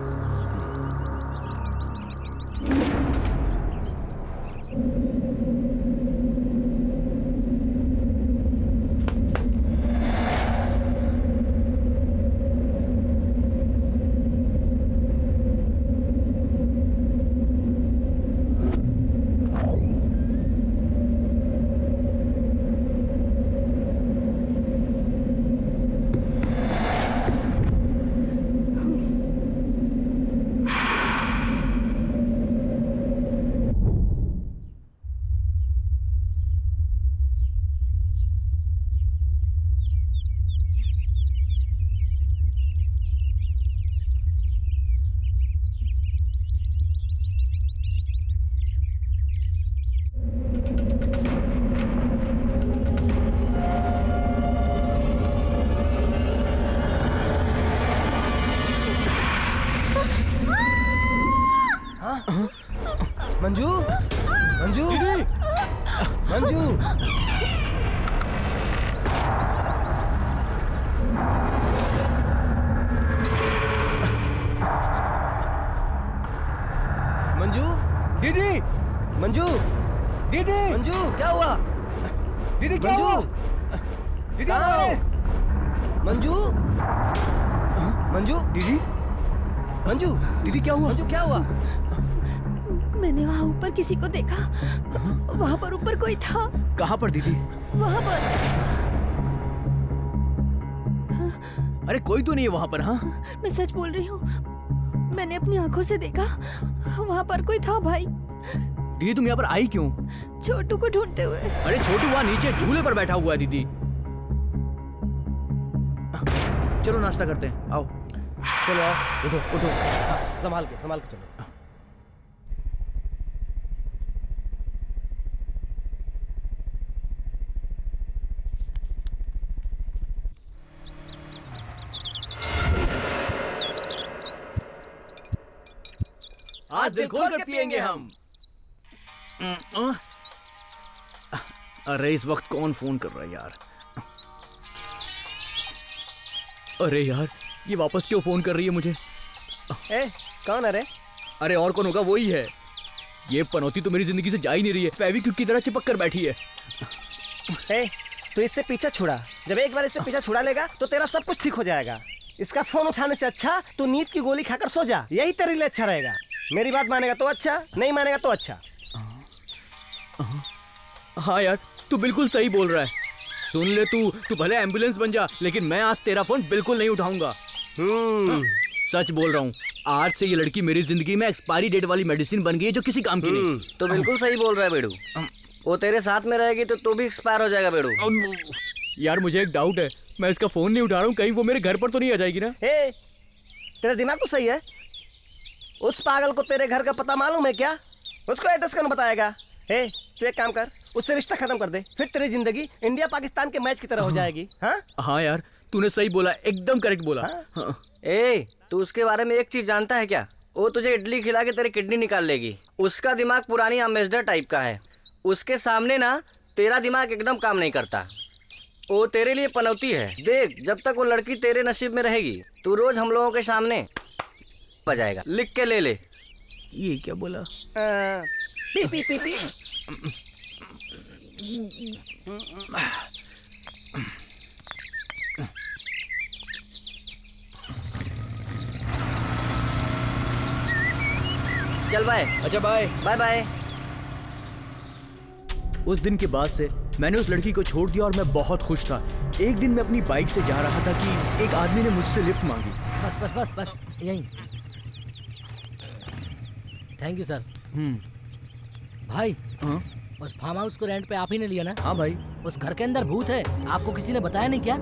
दीदी, मंजू, दीदी, मंजू, क्या हुआ? दीदी क्या मंजू, हुआ? दीदी कहाँ कहाँ हो? है? मंजू, मंजू, दीदी, मंजू, दीदी क्या हुआ? मंजू, क्या हुआ? मैंने वहाँ ऊपर किसी को देखा। वहाँ पर ऊपर कोई था। कहाँ पर दीदी? वहाँ पर। अरे कोई तो नहीं है वहाँ पर। हाँ, मैं सच बोल रही हूँ, मैंने अपनी आंखों से देखा। वहाँ पर कोई था भाई। दीदी तुम यहाँ पर आई क्यों? छोटू को ढूंढते हुए। अरे छोटू वहाँ नीचे झूले पर बैठा हुआ है दीदी। चलो नाश्ता करते हैं, आओ। चलो आओ, उठो उठो, संभाल के चलो। आज दिल खोल कर पिएंगे हम। अरे इस वक्त कौन फोन कर रहा है यार? अरे यार ये वापस क्यों फोन कर रही है मुझे? कौन है रे? अरे और कौन होगा, वही है। ये पनौती तो मेरी जिंदगी से जा ही नहीं रही है, फेविक्विक की तरह चिपक कर बैठी है। तू इससे पीछा छुड़ा। जब एक बार इससे पीछा छुड़ा लेगा तो तेरा सब कुछ ठीक हो जाएगा। इसका फोन उठाने से अच्छा तू नींद की गोली खाकर सो जा, यही तेरे लिए अच्छा रहेगा। मेरी बात मानेगा तो अच्छा, नहीं मानेगा तो अच्छा। हाँ यार तू बिल्कुल सही बोल रहा है। सुन ले, तू भले एम्बुलेंस बन जा, लेकिन मैं आज तेरा फोन बिल्कुल नहीं उठाऊंगा। सच बोल रहा हूँ, आज से ये लड़की मेरी जिंदगी में एक्सपायरी डेट वाली मेडिसिन बन गई है जो किसी काम की नहीं। तो बिल्कुल सही बोल रहा है बेड़ू। वो तेरे साथ में रहेगी तो तू भी एक्सपायर हो जाएगा बेड़ू। यार मुझे एक डाउट है, मैं इसका फोन नहीं उठा रहा हूँ, कहीं वो मेरे घर पर तो नहीं आ जाएगी ना? तेरा दिमाग तो सही है। उस पागल को तेरे घर का पता मालूम है क्या? उसको एड्रेस कौन बताएगा? तू एक काम कर, उससे रिश्ता खत्म कर दे, फिर तेरी जिंदगी इंडिया पाकिस्तान के मैच की तरह हो जाएगी। हाँ यार तूने सही बोला, एकदम करेक्ट बोला। तू उसके बारे में एक चीज जानता है क्या? वो तुझे इडली खिला के तेरी किडनी निकाल लेगी। उसका दिमाग पुरानी अम्बेसडर टाइप का है। उसके सामने ना तेरा दिमाग एकदम काम नहीं करता। वो तेरे लिए पनौती है। देख, जब तक वो लड़की तेरे नसीब में रहेगी तू रोज हम लोगों के सामने बजाएगा। लिख के ले ले। ये क्या बोला? पी पी पी पी। चल बाय। अच्छा बाय। Bye bye. उस दिन के बाद से मैंने उस लड़की को छोड़ दिया और मैं बहुत खुश था। एक दिन मैं अपनी बाइक से जा रहा था कि एक आदमी ने मुझसे लिफ्ट मांगी। बस बस बस बस यहीं। Thank you sir. भाई, उस फार्म हाउस को रेंट पे आप ही ने लिया ना? हाँ भाई। उस घर के अंदर भूत है, आपको किसी ने बताया नहीं क्या?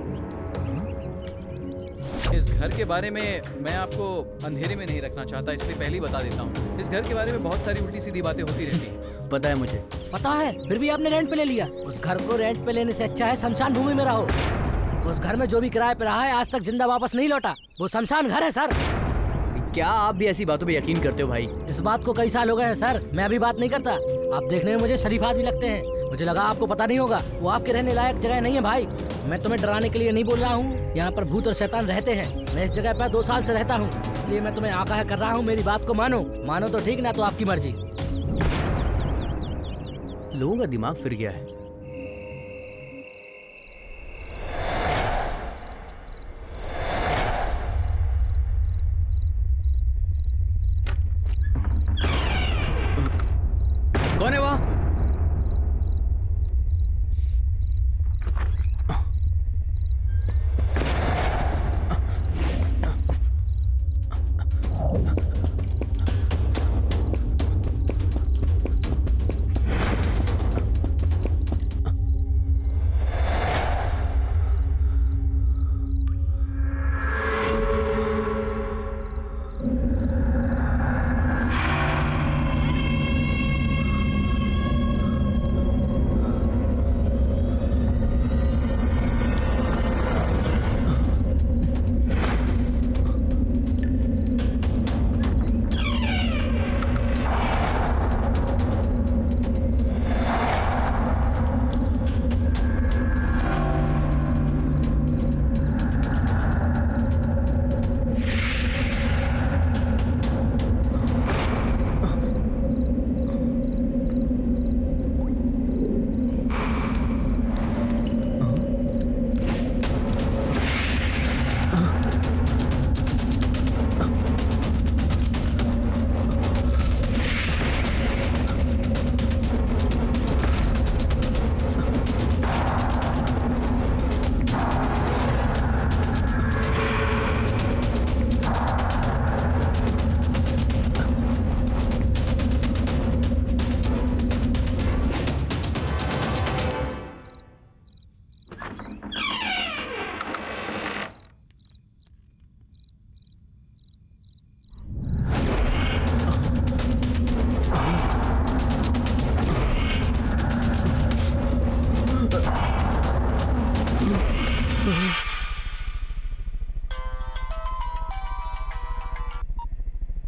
इस घर के बारे में मैं आपको अंधेरे में नहीं रखना चाहता, इसलिए पहले ही बता देता हूँ। इस घर के बारे में बहुत सारी उल्टी सीधी बातें होती रहती हैं। पता है मुझे। पता है, फिर भी आपने रेंट पे ले लिया। उस घर को रेंट पे लेने से अच्छा है शमशान भूमि में रहो। उस घर में जो भी किराए पे रहा है आज तक जिंदा वापस नहीं लौटा। वो शमशान घर है सर। क्या आप भी ऐसी बातों पे यकीन करते हो भाई? इस बात को कई साल हो गए हैं सर, मैं अभी बात नहीं करता। आप देखने में मुझे शरीफ आदमी लगते हैं, मुझे लगा आपको पता नहीं होगा। वो आपके रहने लायक जगह नहीं है भाई। मैं तुम्हें डराने के लिए नहीं बोल रहा हूँ, यहाँ पर भूत और शैतान रहते हैं। मैं इस जगह पर 2 साल से रहता हूँ, इसलिए मैं तुम्हें आगाह कर रहा हूँ। मेरी बात को मानो, मानो तो ठीक, ना तो आपकी मर्जी। लोगों का दिमाग फिर गया है। कौन है वहाँ?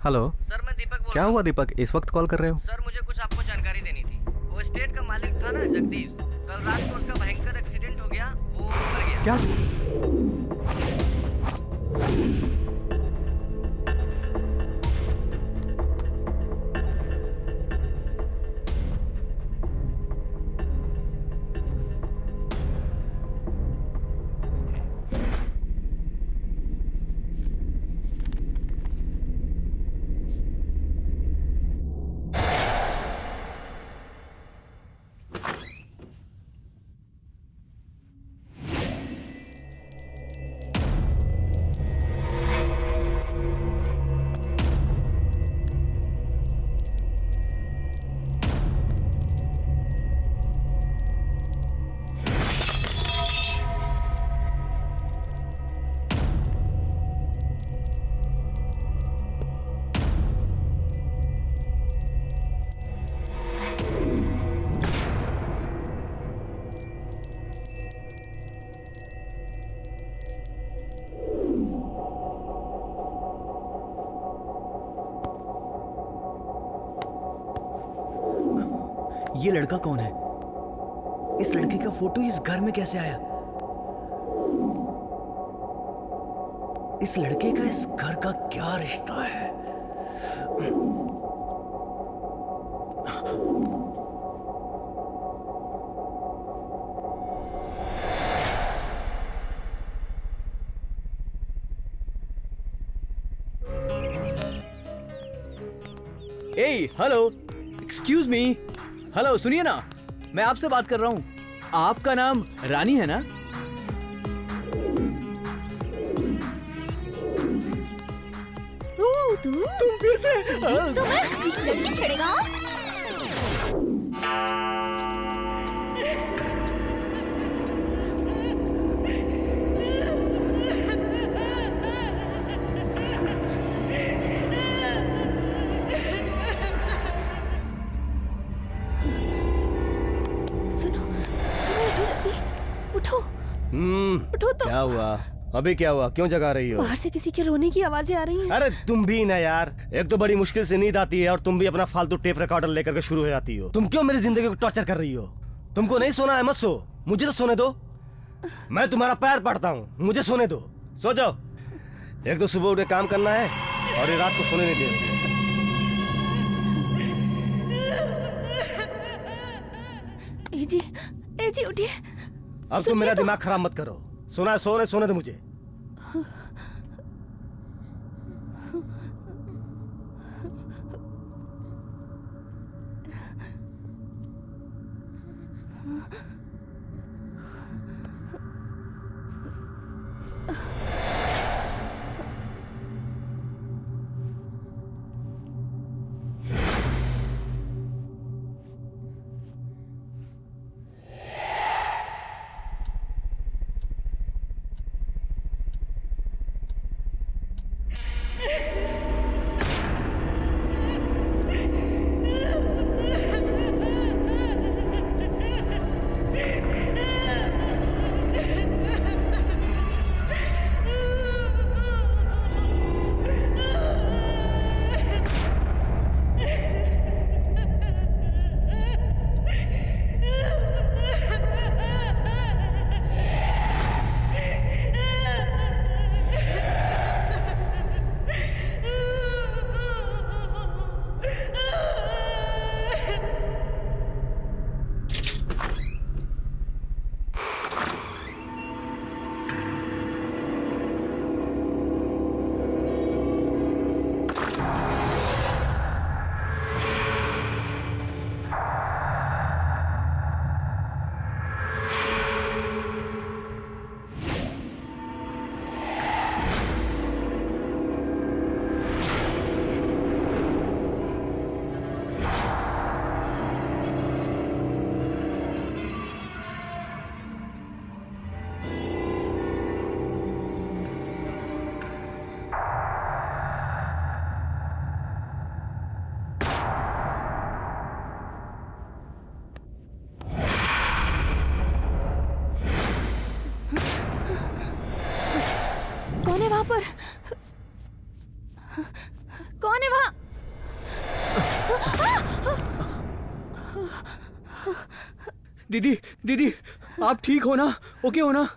हेलो सर मैं दीपक बोल क्या रहा हूँ। हुआ दीपक, इस वक्त कॉल कर रहे हो? सर मुझे कुछ आपको जानकारी देनी थी। वो स्टेट का मालिक था ना जगदीश, कल रात को उसका भयंकर एक्सीडेंट हो गया, वो मर गया। क्या? ये लड़का कौन है? इस लड़के का फोटो इस घर में कैसे आया? इस लड़के का इस घर का क्या रिश्ता है? ए, हेलो, एक्सक्यूज मी, हेलो, सुनिए ना, मैं आपसे बात कर रहा हूँ। आपका नाम रानी है ना? तुम फिर से लड़की छेड़ेगा? सुनो सुनो, उठो जल्दी, उठो उठो तो। क्या हुआ? अभी क्या हुआ? क्यों जगा रही हो? बाहर से किसी के रोने की आवाजें आ रही हैं। अरे तुम भी ना यार, एक तो बड़ी मुश्किल से नींद आती है और तुम भी अपना फालतू टेप रिकॉर्डर लेकर के शुरू हो जाती हो। तुम क्यों मेरी जिंदगी को टॉर्चर कर रही हो? तुमको नहीं सोना है मत सो, मुझे तो सोने दो। मैं तुम्हारा पैर पड़ता हूँ, मुझे सोने दो, सो जाओ। एक तो सुबह उठ के काम करना है और ये रात को सोने नहीं दे रही। ए जी उठिए। अब तुम मेरा दिमाग खराब मत करो। सोना है, सोने दो मुझे। कौन है वहां पर? कौन है वहाँ? दीदी दीदी, आप ठीक हो ना? ओके हो ना?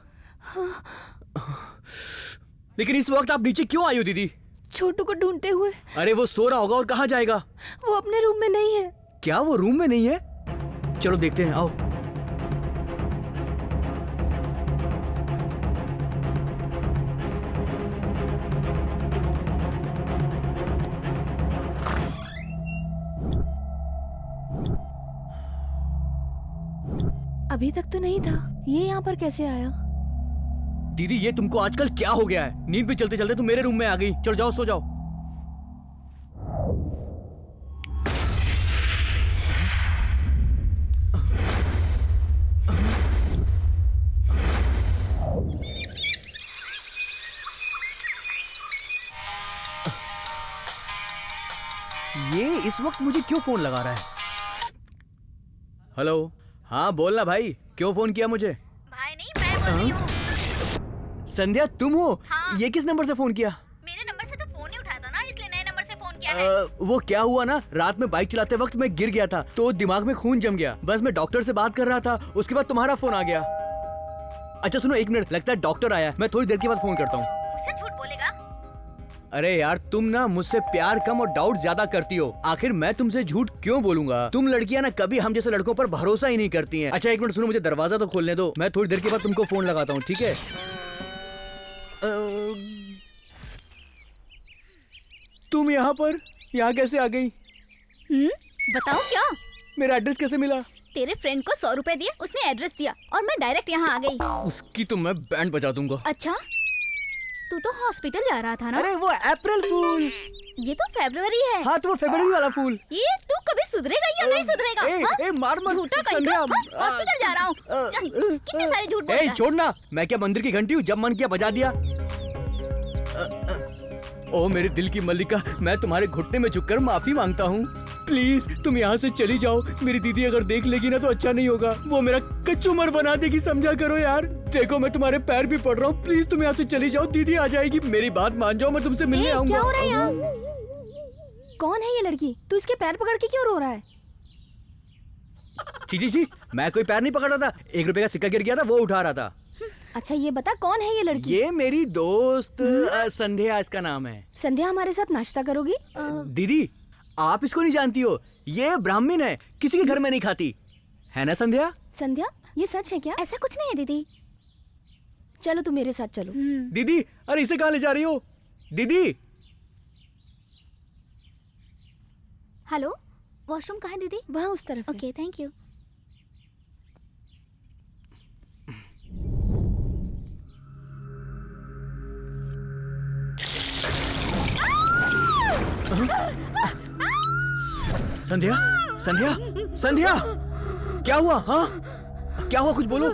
लेकिन इस वक्त आप नीचे क्यों आई हो दीदी? छोटू को ढूंढते हुए। अरे वो सो रहा होगा, और कहाँ जाएगा? वो अपने रूम में नहीं है। क्या वो रूम में नहीं है? चलो देखते हैं, आओ। अभी तक तो नहीं था, ये यहाँ पर कैसे आया? दीदी ये तुमको आजकल क्या हो गया है? नींद पे चलते चलते तुम मेरे रूम में आ गई। चलो जाओ, सो जाओ। ये इस वक्त मुझे क्यों फोन लगा रहा है? हेलो, हाँ बोलना भाई, क्यों फोन किया मुझे? भाई नहीं, मैं बोल रही हूँ। संध्या तुम हो? हाँ। ये किस नंबर से फोन किया? मेरे नंबर से तो फोन नहीं उठाता ना, इसलिए नए नंबर से फोन किया है। वो क्या हुआ ना, रात में बाइक चलाते वक्त मैं गिर गया था, तो दिमाग में खून जम गया। बस मैं डॉक्टर से बात कर रहा था, उसके बाद तुम्हारा फोन आ गया। अच्छा सुनो, एक मिनट, लगता है डॉक्टर आया, मैं थोड़ी देर के बाद फोन करता हूँ। मुझसे झूठ बोलेगा? अरे यार तुम ना मुझसे प्यार कम और डाउट ज्यादा करती हो। आखिर मैं तुमसे झूठ क्यों बोलूंगा? तुम लड़कियां ना कभी हम जैसे लड़कों पर भरोसा ही नहीं करती हैं। अच्छा एक मिनट सुनो, मुझे दरवाजा तो खोलने दो, मैं थोड़ी देर के बाद तुमको फोन लगाता हूँ, ठीक है? तुम यहाँ पर, यहाँ कैसे आ गई? बताओ क्या? मेरा एड्रेस कैसे मिला? तेरे फ्रेंड को 100 रुपए दिए, उसने एड्रेस दिया और मैं डायरेक्ट यहाँ आ गई। उसकी तो मैं बैंड बजा दूंगा। अच्छा, तू तो हॉस्पिटल जा रहा था ना? अरे वो अप्रैल फूल। ये तो फरवरी है। हाँ तो वो फरवरी वाला फूल। ये तू कभी सुधरेगा या नहीं सुधरेगा? ए, मार मत। झूठा कहीं का? हॉस्पिटल जा रहा हूँ। कितने सारे झूठ बोल रहा है? छोड़ना, मैं क्या मंदिर की घंटी हूँ, जब मन किया बजा दिया। ओ मेरे दिल की मल्लिका, मैं तुम्हारे घुटने में झुककर माफी मांगता हूँ। प्लीज तुम यहाँ से चली जाओ, मेरी दीदी अगर देख लेगी ना तो अच्छा नहीं होगा, वो मेरा कचूमर बना देगी, समझा करो यार। देखो मैं तुम्हारे पैर भी पड़ रहा हूँ, प्लीज तुम यहाँ से चली जाओ, दीदी आ जाएगी, मेरी बात मान जाओ, मैं तुमसे मिलने आऊंगा। क्या हो रहा है यहाँ? कौन है ये लड़की? तू इसके पैर पकड़ के क्यों रो रहा है? जी, मैं कोई पैर नहीं पकड़ रहा था, 1 रुपए का सिक्का गिर गया था, वो उठा रहा था। अच्छा ये बता, कौन है ये लड़की? ये मेरी दोस्त संध्या, इसका नाम है। संध्या हमारे साथ नाश्ता करोगी? दीदी आप इसको नहीं जानती हो, ये ब्राह्मण है, किसी के घर में नहीं खाती, है ना संध्या? संध्या ये सच है क्या? ऐसा कुछ नहीं है दीदी। चलो तुम मेरे साथ चलो। दीदी अरे इसे कहाँ ले जा रही हो? दीदी हेलो, वॉशरूम कहाँ है दीदी? वहाँ उस तरफ। Okay thank you. Sandhya, Sandhya, Sandhya, क्या हुआ? हाँ क्या हुआ, कुछ बोलो।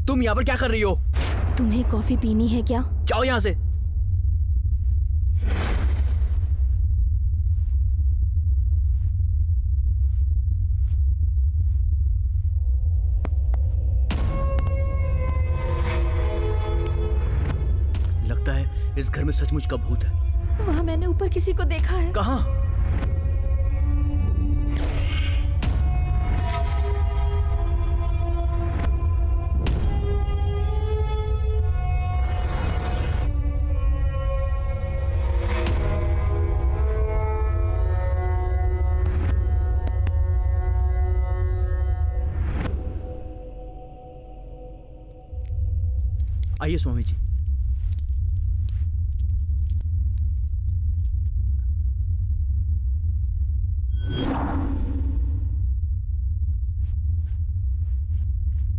तुम यहाँ पर क्या कर रही हो? तुम्हें कॉफी पीनी है क्या? जाओ यहाँ से। लगता है इस घर में सचमुच का भूत है। वहाँ मैंने ऊपर किसी को देखा है। कहाँ? आइए स्वामी जी।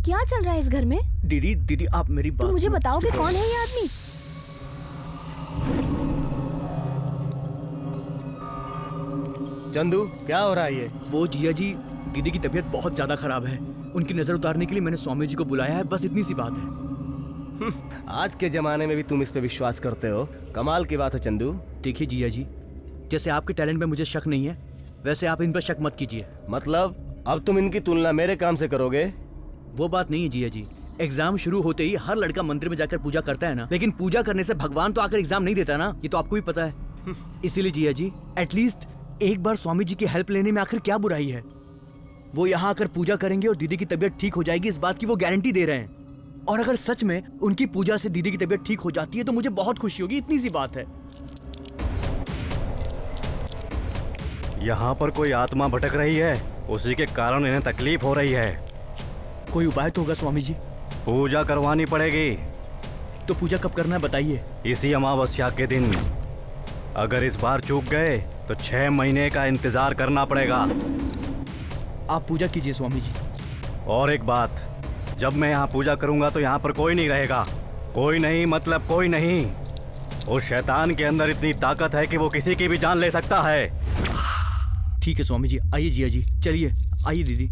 क्या चल रहा है इस घर में? दीदी दीदी आप मेरी बात तुम मुझे सुनो। बताओगे कौन है ये आदमी? चंदू क्या हो रहा है ये? वो जिया जी, दीदी की तबीयत बहुत ज्यादा खराब है। उनकी नजर उतारने के लिए मैंने स्वामी जी को बुलाया है, बस इतनी सी बात है। आज के जमाने में भी तुम इस पे विश्वास करते हो? कमाल की बात है चंदू। देखिए जिया जी, जैसे आपके टैलेंट में मुझे शक नहीं है, वैसे आप इन पर शक मत कीजिए। मतलब अब तुम इनकी तुलना मेरे काम से करोगे? वो बात नहीं है जिया जी। एग्जाम शुरू होते ही हर लड़का मंदिर में जाकर पूजा करता है ना, लेकिन पूजा करने से भगवान तो आकर एग्जाम नहीं देता ना, ये तो आपको भी पता है। इसीलिए जिया जी, एटलीस्ट एक बार स्वामी जी की हेल्प लेने में आखिर क्या बुराई है? वो यहाँ आकर पूजा करेंगे और दीदी की तबीयत ठीक हो जाएगी, इस बात की वो गारंटी दे रहे हैं। और अगर सच में उनकी पूजा से दीदी की तबीयत ठीक हो जाती है तो मुझे बहुत खुशी होगी, इतनी सी बात है। यहाँ पर कोई आत्मा भटक रही है, उसी के कारण इन्हें तकलीफ हो रही है। कोई उपाय तो होगा स्वामी जी। पूजा करवानी पड़ेगी। तो पूजा कब करना है बताइए? इसी अमावस्या के दिन। अगर इस बार चूक गए तो 6 महीने का इंतजार करना पड़ेगा। आप पूजा कीजिए स्वामी जी। और एक बात, जब मैं यहाँ पूजा करूंगा तो यहाँ पर कोई नहीं रहेगा। कोई नहीं मतलब कोई नहीं। उस शैतान के अंदर इतनी ताकत है कि वो किसी की भी जान ले सकता है। ठीक है स्वामी जी। आइए जिया जी, चलिए आइए दीदी।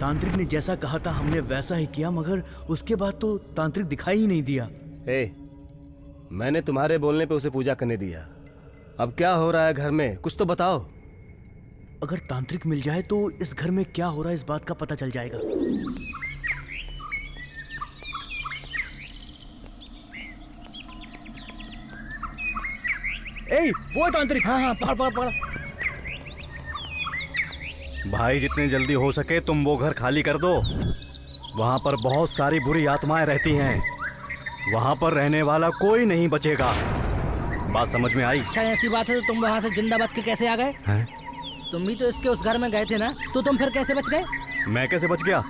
तांत्रिक ने जैसा कहा था हमने वैसा ही किया, मगर उसके बाद तो तांत्रिक दिखाई ही नहीं दिया। मैंने तुम्हारे बोलने पे उसे पूजा करने दिया। अब क्या हो रहा है घर में, कुछ तो बताओ। अगर तांत्रिक मिल जाए तो इस घर में क्या हो रहा है इस बात का पता चल जाएगा। वो है तांत्रिक। हाँ हाँ, पकड़ पकड़। भाई जितनी जल्दी हो सके तुम वो घर खाली कर दो। वहाँ पर बहुत सारी बुरी आत्माएं रहती हैं। वहाँ पर रहने वाला कोई नहीं बचेगा। बात समझ में आई? अच्छा ऐसी बात है तो तुम वहाँ से जिंदा बच के कैसे आ गए? तुम भी तो इसके उस घर में गए थे ना, तो तुम फिर कैसे बच गए? मैं कैसे बच गया?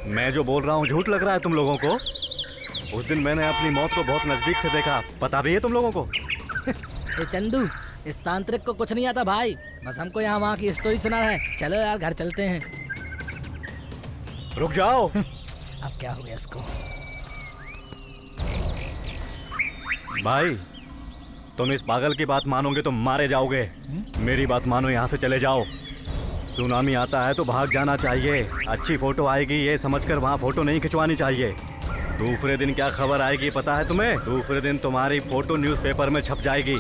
मैं जो बोल रहा हूँ झूठ लग रहा है तुम लोगों को? उस दिन मैंने अपनी मौत को बहुत नजदीक से देखा, पता भी है तुम लोगों को? ए चंदू, इस तांत्रिक को कुछ नहीं आता भाई, बस हमको यहाँ वहाँ की स्टोरी सुना है। चलो यार घर चलते हैं। रुक जाओ। अब क्या हो गया इसको? भाई तुम इस पागल की बात मानोगे तो मारे जाओगे। मेरी बात मानो, यहाँ से चले जाओ। सुनामी आता है तो भाग जाना चाहिए। अच्छी फोटो आएगी ये समझकर वहाँ फोटो नहीं खिंचवानी चाहिए। दूसरे दिन क्या खबर आएगी पता है तुम्हें? दूसरे दिन तुम्हारी फोटो न्यूज़पेपर में छप जाएगी।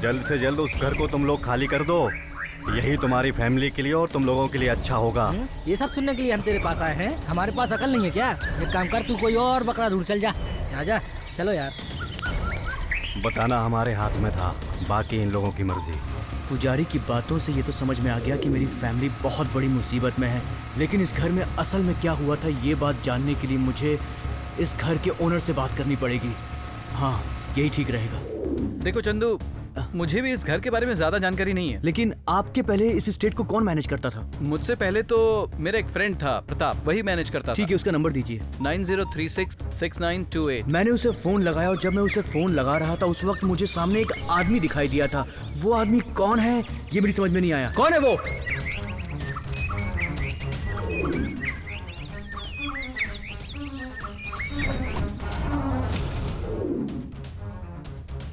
जल्द से जल्द उस घर को तुम लोग खाली कर दो। यही तुम्हारी फैमिली के लिए और तुम लोगों के लिए अच्छा होगा। ये सब सुनने के लिए हम तेरे पास आए हैं? हमारे पास अकल नहीं है क्या? एक काम कर, तू कोई और बकरा ढूंढ, चल जा। जा चलो यार। बताना हमारे हाथ में था, बाकी इन लोगों की मर्जी। पुजारी की बातों से ये तो समझ में आ गया कि मेरी फैमिली बहुत बड़ी मुसीबत में है, लेकिन इस घर में असल में क्या हुआ था ये बात जानने के लिए मुझे इस घर के ओनर से बात करनी पड़ेगी। हाँ, यही ठीक रहेगा। देखो चंदू, मुझे भी इस घर के बारे में ज्यादा जानकारी नहीं है। लेकिन आपके पहले इस स्टेट को कौन मैनेज करता था? मुझसे पहले तो मेरा एक फ्रेंड था प्रताप, वही मैनेज करता था। ठीक है, उसका नंबर दीजिए। 90366928। मैंने उसे फोन लगाया और जब मैं उसे फोन लगा रहा था उस वक्त मुझे सामने एक आदमी दिखाई दिया था। वो आदमी कौन है ये मेरी समझ में नहीं आया। कौन है वो?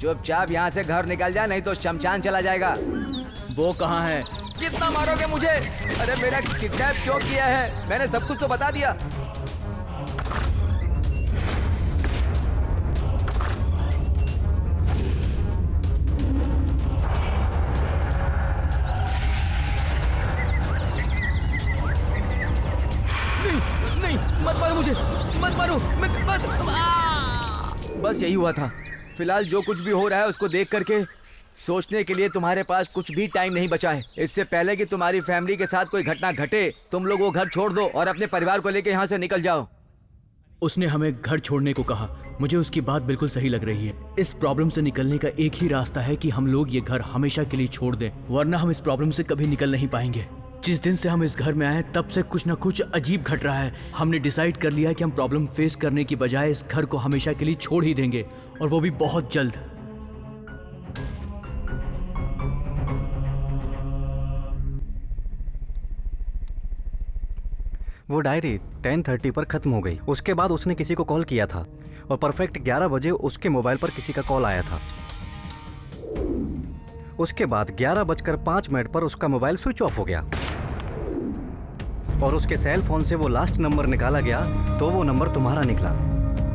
चुपचाप यहाँ से घर निकल जा, नहीं तो शमशान चला जाएगा। वो कहाँ है? कितना मारोगे मुझे? अरे मेरा किडनैप क्यों किया है? मैंने सब कुछ तो बता दिया। नहीं, मत मारो मुझे, मत मारो, मत। बस यही हुआ था। फिलहाल जो कुछ भी हो रहा है उसको देख करके सोचने के लिए तुम्हारे पास कुछ भी टाइम नहीं बचा है। इससे पहले कि तुम्हारी फैमिली के साथ कोई घटना घटे, तुम लोग वो घर छोड़ दो और अपने परिवार को लेकर यहाँ से निकल जाओ। उसने हमें घर छोड़ने को कहा। मुझे उसकी बात बिल्कुल सही लग रही है। इस प्रॉब्लम से निकलने का एक ही रास्ता है कि हम लोग ये घर हमेशा के लिए छोड़ दें, वरना हम इस प्रॉब्लम से कभी निकल नहीं पाएंगे। जिस दिन से हम इस घर में आए तब से कुछ न कुछ अजीब घट रहा है। हमने डिसाइड कर लिया कि हम प्रॉब्लम फेस करने की बजाय इस घर को हमेशा के लिए छोड़ ही देंगे, और वो भी बहुत जल्द। वो डायरी 10:30 पर खत्म हो गई। उसके बाद उसने किसी को कॉल किया था और परफेक्ट 11 बजे उसके मोबाइल पर किसी का कॉल आया था। उसके बाद 11:05 पर उसका मोबाइल स्विच ऑफ हो गया और उसके सेल फोन से वो लास्ट नंबर निकाला गया तो वो नंबर तुम्हारा निकला।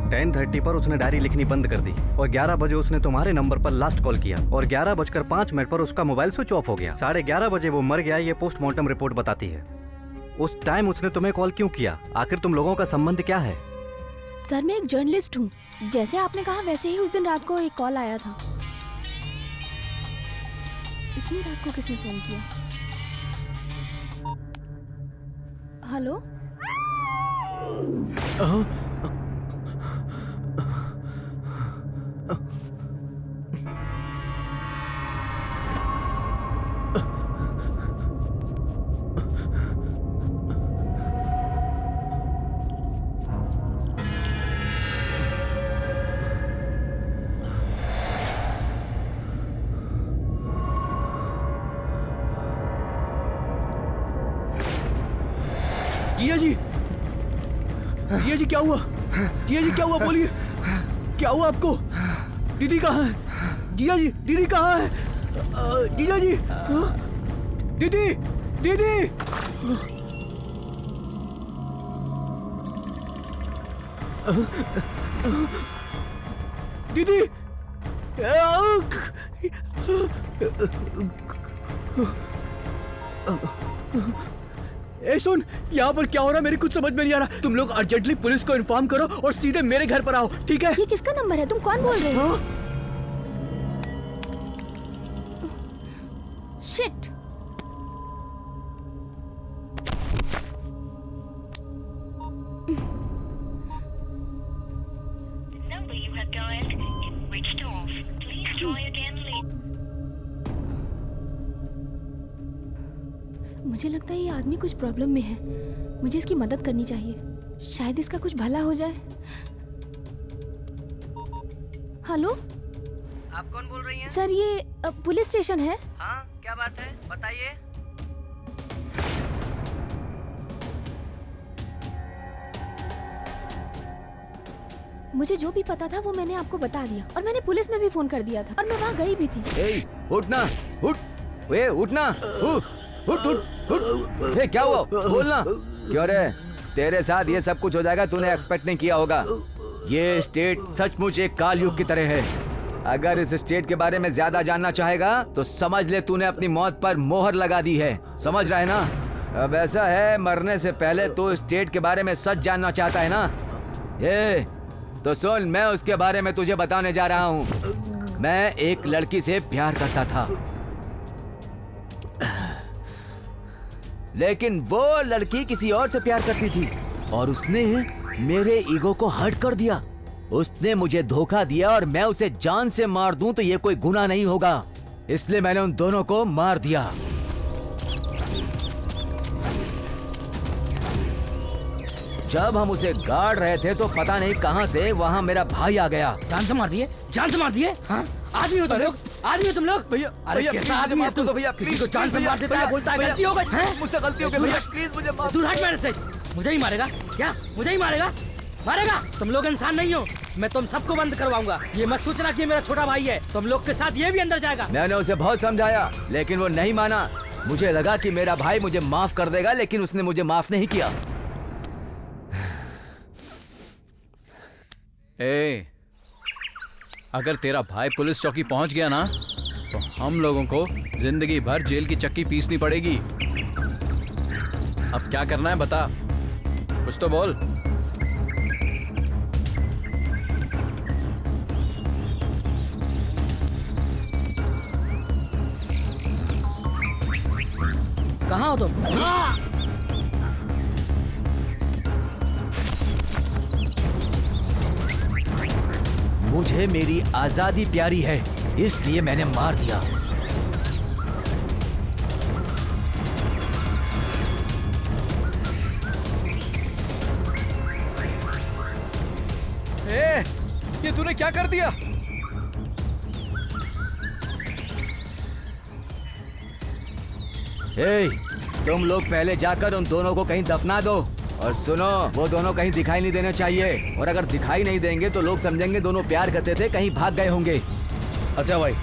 10:30 पर उसने डायरी लिखनी बंद कर दी और 11 बजे उसने तुम्हारे नंबर पर लास्ट कॉल किया और 11:05 पर उसका मोबाइल स्विच ऑफ हो गया। 11:30 बजे वो मर गया, ये पोस्टमार्टम रिपोर्ट बताती है। उस टाइम उसने तुम्हें कॉल क्यों किया? आखिर तुम लोगों का संबंध क्या है? सर मैं एक जर्नलिस्ट हूँ, जैसे आपने कहा वैसे ही उस दिन रात को एक कॉल आया था। इतनी रात को किसने फोन किया? हेलो? जिया जी, जिया जी क्या हुआ? जिया जी क्या हुआ, बोलिए क्या हुआ आपको? दीदी कहाँ है? जिया जी, दीदी कहाँ है? जिया जी, दीदी, दीदी। दीदी, ए सुन, यहाँ पर क्या हो रहा है मेरी कुछ समझ में नहीं आ रहा। तुम लोग अर्जेंटली पुलिस को इन्फॉर्म करो और सीधे मेरे घर पर आओ, ठीक है? ये किसका नंबर है? तुम कौन बोल रहे हो? शिट। मुझे लगता है ये आदमी कुछ प्रॉब्लम में है। मुझे इसकी मदद करनी चाहिए, शायद इसका कुछ भला हो जाए। हेलो, आप कौन बोल रही हैं? सर ये पुलिस स्टेशन है। हाँ, क्या बात है, बताइए। मुझे जो भी पता था वो मैंने आपको बता दिया और मैंने पुलिस में भी फोन कर दिया था और मैं वहाँ गई भी थी। उठना, उठना, उठ। हे क्या हुआ? बोलना। क्यों रे, तेरे साथ ये सब कुछ हो जाएगा तूने एक्सपेक्ट नहीं किया होगा। ये स्टेट सचमुच एक कालयुग की तरह है। अगर इस स्टेट के बारे में ज्यादा जानना चाहेगा तो समझ ले तूने अपनी मौत पर मोहर लगा दी है। समझ रहा है ना? अब ऐसा है, मरने से पहले तो स्टेट के बारे में सच जानना चाहता है ना? ये तो सुन, मैं उसके बारे में तुझे बताने जा रहा हूँ। मैं एक लड़की से प्यार करता था, लेकिन वो लड़की किसी और से प्यार करती थी और उसने मेरे ईगो को हर्ट कर दिया। उसने मुझे धोखा दिया और मैं उसे जान से मार दूं तो ये कोई गुनाह नहीं होगा, इसलिए मैंने उन दोनों को मार दिया। जब हम उसे गाड़ रहे थे तो पता नहीं कहां से वहां मेरा भाई आ गया। जान से मार दिए? जान से मार दिए? हाँ? आदमी हो तुम लोग? आदमी हो तुम लोग? भैया, अरे कैसा आदमी है तू? भैया किसी को जान से मार देता है, बोलता है गलती हो गई। मुझसे गलती हो गई भैया, प्लीज मुझे माफ। दूर हट मेरे से। मुझे ही मारेगा क्या? मुझे ही मारेगा? मारेगा? तुम लोग इंसान नहीं हो। मैं तुम सबको बंद करवाऊंगा। ये मत सोचना कि मेरा छोटा भाई है। तुम लोग के साथ ये भी अंदर जाएगा। मैंने उसे बहुत समझाया लेकिन वो नहीं माना। मुझे लगा कि मेरा भाई मुझे माफ कर देगा, लेकिन उसने मुझे माफ नहीं किया। ए, अगर तेरा भाई पुलिस चौकी पहुंच गया ना तो हम लोगों को जिंदगी भर जेल की चक्की पीसनी पड़ेगी। अब क्या करना है बता, कुछ तो बोल। कहाँ हो तुम? मुझे मेरी आजादी प्यारी है, इसलिए मैंने मार दिया। ये तूने क्या कर दिया? ए, तुम लोग पहले जाकर उन दोनों को कहीं दफना दो। और सुनो, वो दोनों कहीं दिखाई नहीं देने चाहिए, और अगर दिखाई नहीं देंगे तो लोग समझेंगे दोनों प्यार करते थे, कहीं भाग गए होंगे। अच्छा भाई,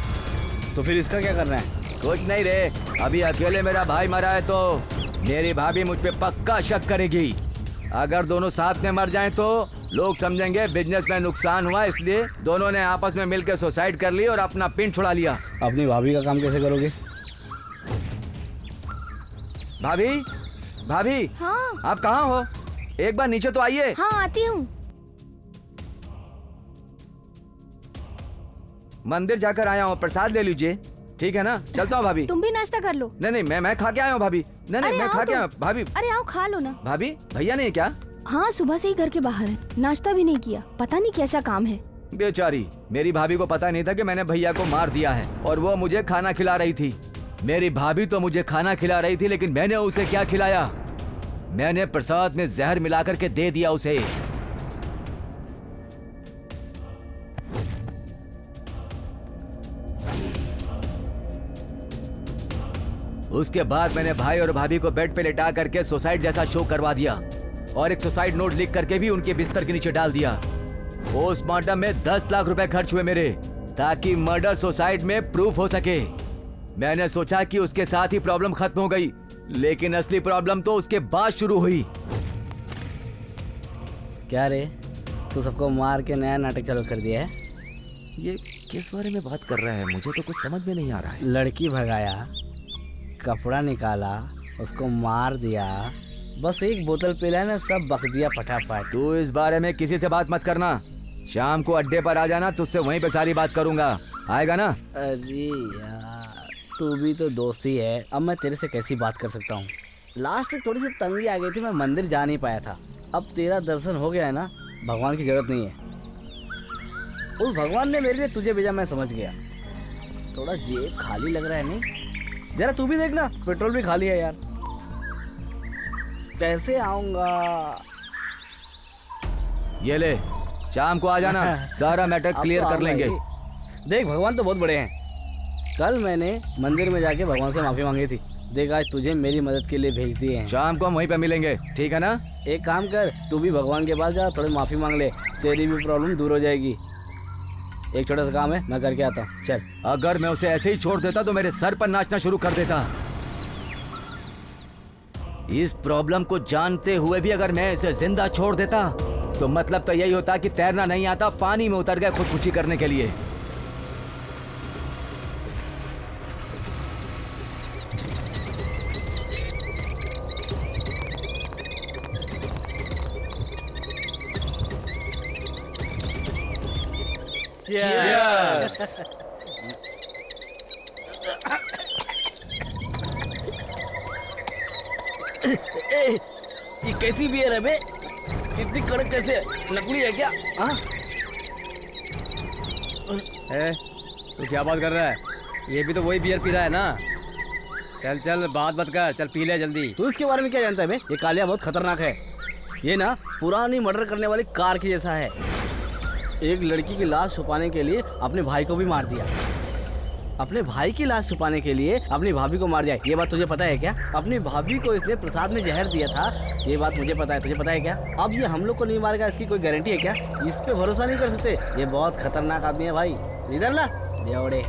तो फिर इसका क्या करना है? कुछ नहीं रे, अभी अकेले मेरा भाई मरा है तो मेरी भाभी मुझ पे पक्का शक करेगी। अगर दोनों साथ में मर जाएं तो लोग समझेंगे बिजनेस में नुकसान हुआ, इसलिए दोनों ने आपस में मिलकर सुसाइड कर ली और अपना पिंड छुड़ा लिया। अपनी भाभी का काम कैसे करोगे? भाभी, भाभी, हाँ आप कहाँ हो? एक बार नीचे तो आइए। हाँ आती हूँ। मंदिर जाकर आया हूँ, प्रसाद ले लीजिए। ठीक है ना, चलता हूँ भाभी। तुम भी नाश्ता कर लो। नहीं, मैं खा के आया हूँ भाभी। नहीं, मैं खा के आया हूँ भाभी। अरे आओ खा लो ना। भाभी, भैया नहीं है क्या? हाँ सुबह से ही घर के बाहर है, नाश्ता भी नहीं किया, पता नहीं कैसा काम है। बेचारी, मेरी भाभी को पता नहीं था कि मैंने भैया को मार दिया है और वो मुझे खाना खिला रही थी। मेरी भाभी तो मुझे खाना खिला रही थी, लेकिन मैंने उसे क्या खिलाया? मैंने प्रसाद में जहर मिलाकर के दे दिया उसे। उसके बाद मैंने भाई और भाभी को बेड पे लेटा करके सुसाइड जैसा शो करवा दिया और एक सुसाइड नोट लिख करके भी उनके बिस्तर के नीचे डाल दिया। पोस्टमार्टम में 10 लाख रुपए खर्च हुए मेरे, ताकि मर्डर सुसाइड में प्रूफ हो सके। मैंने सोचा कि उसके साथ ही प्रॉब्लम खत्म हो गई, लेकिन असली प्रॉब्लम तो उसके बाद शुरू हुई। क्या रे, तू सबको मार के नया नाटक चालू कर दिया है? ये किस बारे में बात कर रहा है? मुझे तो कुछ समझ में नहीं आ रहा है। लड़की भगाया, कपड़ा निकाला, उसको मार दिया, बस एक बोतल पिलाया ना, सब बक दिया फटाफट। तू इस बारे में किसी से बात मत करना। शाम को अड्डे पर आ जाना, तुझसे वहीं पे सारी बात करूंगा। आएगा ना? अरे यार, तू भी तो दोस्त ही है, अब मैं तेरे से कैसी बात कर सकता हूँ। लास्ट में थोड़ी सी तंगी आ गई थी, मैं मंदिर जा नहीं पाया था। अब तेरा दर्शन हो गया है ना, भगवान की जरूरत नहीं है। उस भगवान ने मेरे लिए तुझे भेजा, मैं समझ गया। थोड़ा जेब खाली लग रहा है नहीं? जरा तू भी देखना, पेट्रोल भी खाली है यार। कैसे आऊंगा? ये ले, शाम को आ जाना, सारा मैटर क्लियर कर लेंगे। देख, भगवान तो बहुत बड़े हैं। कल मैंने मंदिर में जाके भगवान से माफी मांगी थी, देख आज तुझे मेरी मदद के लिए भेज दिए हैं। शाम को हम वहीं पे मिलेंगे, ठीक है ना? एक काम कर, तू भी भगवान के पास जा, थोड़ी माफी मांग ले, तेरी भी प्रॉब्लम दूर हो जाएगी। एक छोटा सा काम है, मैं करके आता हूँ, चल। अगर मैं उसे ऐसे ही छोड़ देता तो मेरे सर पर नाचना शुरू कर देता। इस प्रॉब्लम को जानते हुए भी अगर मैं इसे जिंदा छोड़ देता तो मतलब तो यही होता कि तैरना नहीं आता, पानी में उतर गए खुदकुशी करने के लिए। Cheers! ये कैसी बियर है बे? इतनी कड़क कैसे? नकली है क्या? हाँ? तो क्या बात कर रहा है? ये भी तो वही बियर पी रहा है ना। चल चल, बात मत कर, चल पी ले जल्दी। तू इसके बारे में क्या जानता है बे? ये कालिया बहुत खतरनाक है। ये ना पुरानी मर्डर करने वाली कार की जैसा है। एक लड़की की लाश छुपाने के लिए अपने भाई को भी मार दिया। अपने भाई की लाश छुपाने के लिए अपनी भाभी को मार दिया। ये बात तुझे पता है क्या? अपनी भाभी को इसने प्रसाद में जहर दिया था, ये बात मुझे पता है, तुझे पता है क्या? अब ये हम लोग को नहीं मारेगा, इसकी कोई गारंटी है क्या? इस पे भरोसा नहीं कर सकते, ये बहुत खतरनाक आदमी है भाई। इधर ला बेवड़े।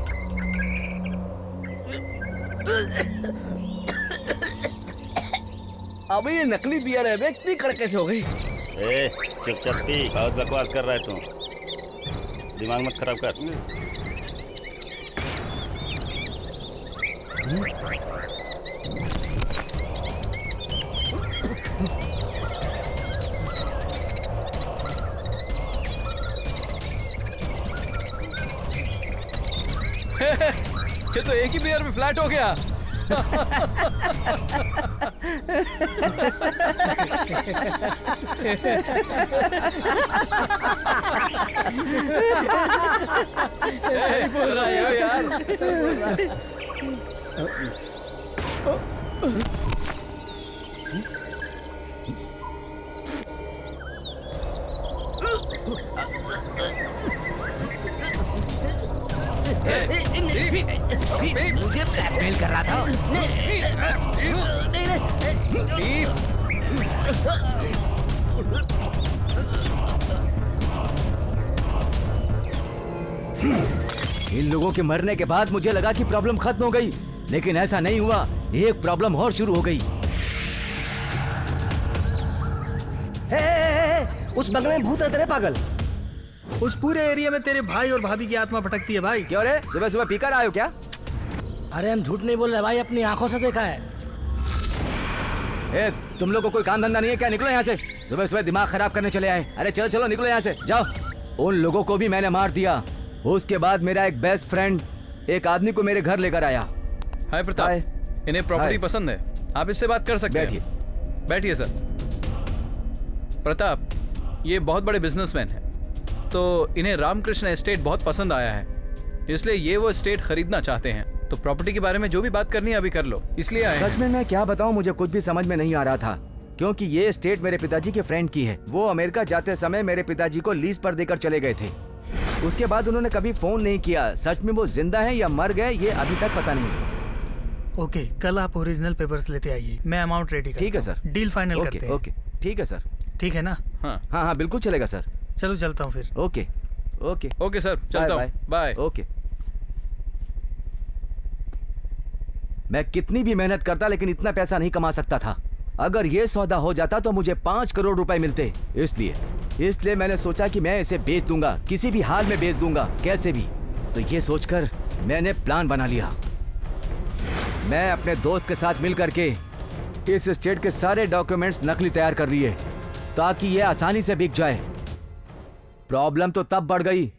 अबे ये नकली बियर है बे, इतनी कड़क कैसे हो गई? चुपचाप पी, बहुत बकवास कर रहा है तू, दिमाग मत खराब कर। ये तो एक ही बियर में फ्लैट हो गया। सही बोल रहा है यार, सही बोल रहा है। मुझे ब्लैकमेल कर रहा था। इन लोगों के मरने के बाद मुझे लगा कि प्रॉब्लम खत्म हो गई, लेकिन ऐसा नहीं हुआ। एक प्रॉब्लम और शुरू हो गई। उस बंगले में भूत है तेरे पागल। उस पूरे एरिया में तेरे भाई और भाभी की आत्मा भटकती है भाई। क्यों रे, सुबह सुबह पीकर आए हो क्या? अरे हम झूठ नहीं बोल रहे भाई, अपनी आंखों से देखा है। ए, तुम लोग को कोई काम धंधा नहीं है क्या? निकलो यहाँ से। सुबह सुबह दिमाग खराब करने चले आए। अरे चलो चलो निकलो यहाँ से, जाओ। उन लोगों को भी मैंने मार दिया। उसके बाद मेरा एक बेस्ट फ्रेंड एक आदमी को मेरे घर लेकर आया। हाय प्रताप, इन्हें प्रॉपर्टी हाय। पसंद है, आप इससे बात कर सकते बैठिए। हैं। बैठिए सर। प्रताप, ये बहुत बड़े बिजनेसमैन हैं, तो इन्हें रामकृष्ण एस्टेट बहुत पसंद आया है, इसलिए ये वो एस्टेट खरीदना चाहते हैं। तो प्रॉपर्टी के बारे में जो भी बात करनी है अभी कर लो, इसलिए आए हैं। सच में मैं क्या बताऊं, मुझे कुछ भी समझ में नहीं आ रहा था, क्योंकि ये एस्टेट मेरे पिताजी के फ्रेंड की है। वो अमेरिका जाते समय मेरे पिताजी को लीज पर देकर चले गए थे। उसके बाद उन्होंने कभी फोन नहीं किया। सच में वो जिंदा है या मर गए ये अभी तक पता नहीं। ओके, कल आप ओरिजिनल पेपर्स लेते आइए, मैं अमाउंट रेडी ठीक है सर, डील फाइनल करते हैं। ओके, ठीक है सर। ठीक है ना? हाँ हाँ बिल्कुल चलेगा सर। चलो चलता हूँ फिर। ओके ओके ओके सर, चलता हूँ, बाय। ओके। मैं कितनी भी मेहनत करता लेकिन इतना पैसा नहीं कमा सकता था। अगर ये सौदा हो जाता तो मुझे 5 करोड़ रुपए मिलते। इसलिए मैंने सोचा कि मैं इसे बेच दूंगा, किसी भी हाल में बेच दूंगा, कैसे भी। तो ये सोचकर मैंने प्लान बना लिया। मैं अपने दोस्त के साथ मिल करके इस स्टेट के सारे डॉक्यूमेंट्स नकली तैयार कर लिए ताकि ये आसानी से बिक जाए। प्रॉब्लम तो तब बढ़ गई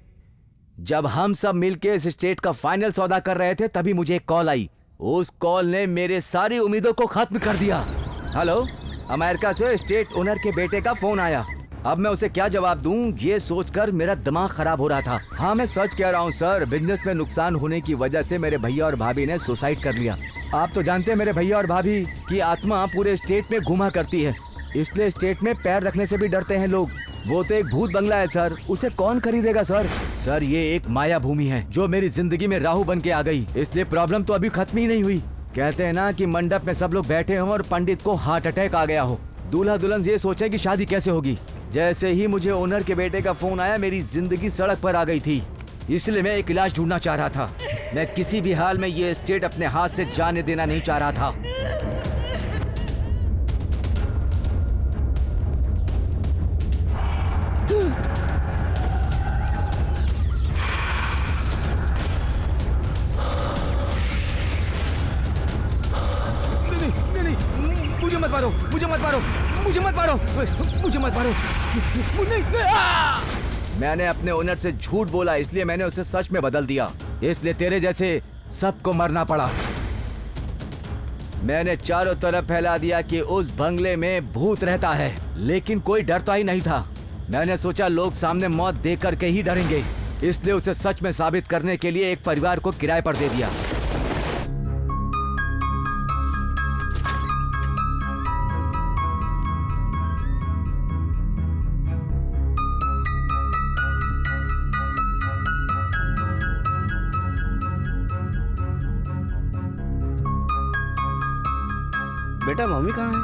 जब हम सब मिलके इस स्टेट का फाइनल सौदा कर रहे थे, तभी मुझे एक कॉल आई। उस कॉल ने मेरे सारी उम्मीदों को खत्म कर दिया। हेलो, अमेरिका से स्टेट ओनर के बेटे का फोन आया। अब मैं उसे क्या जवाब दूं, ये सोचकर मेरा दिमाग खराब हो रहा था। हाँ मैं सच कह रहा हूँ सर, बिजनेस में नुकसान होने की वजह से मेरे भैया और भाभी ने सुसाइड कर लिया। आप तो जानते हैं मेरे भैया और भाभी की आत्मा पूरे स्टेट में घुमा करती है, इसलिए स्टेट में पैर रखने से भी डरते हैं लोग। वो तो एक भूत बंगला है सर, उसे कौन खरीदेगा सर? सर ये एक माया भूमि है जो मेरी जिंदगी में राहु बन के आ गई, इसलिए प्रॉब्लम तो अभी खत्म ही नहीं हुई। कहते हैं ना कि मंडप में सब लोग बैठे हों और पंडित को हार्ट अटैक आ गया हो। दूल्हा दुल्हन ये सोचे कि शादी कैसे होगी। जैसे ही मुझे ओनर के बेटे का फोन आया, मेरी जिंदगी सड़क पर आ गई थी। इसलिए मैं एक इलाज ढूंढना चाह रहा था। मैं किसी भी हाल में ये स्टेट अपने हाथ से जाने देना नहीं चाह रहा था। मुझे मत मारो, मुझे मत मारो, मुझे मत मारो, मुझे मत मारो। मैंने अपने ओनर से झूठ बोला, इसलिए मैंने उसे सच में बदल दिया। इसलिए तेरे जैसे सबको मरना पड़ा। मैंने चारों तरफ फैला दिया कि उस बंगले में भूत रहता है, लेकिन कोई डरता ही नहीं था। मैंने सोचा लोग सामने मौत देख करके ही डरेंगे, इसलिए उसे सच में साबित करने के लिए एक परिवार को किराए पर दे दिया। बेटा मम्मी कहाँ है?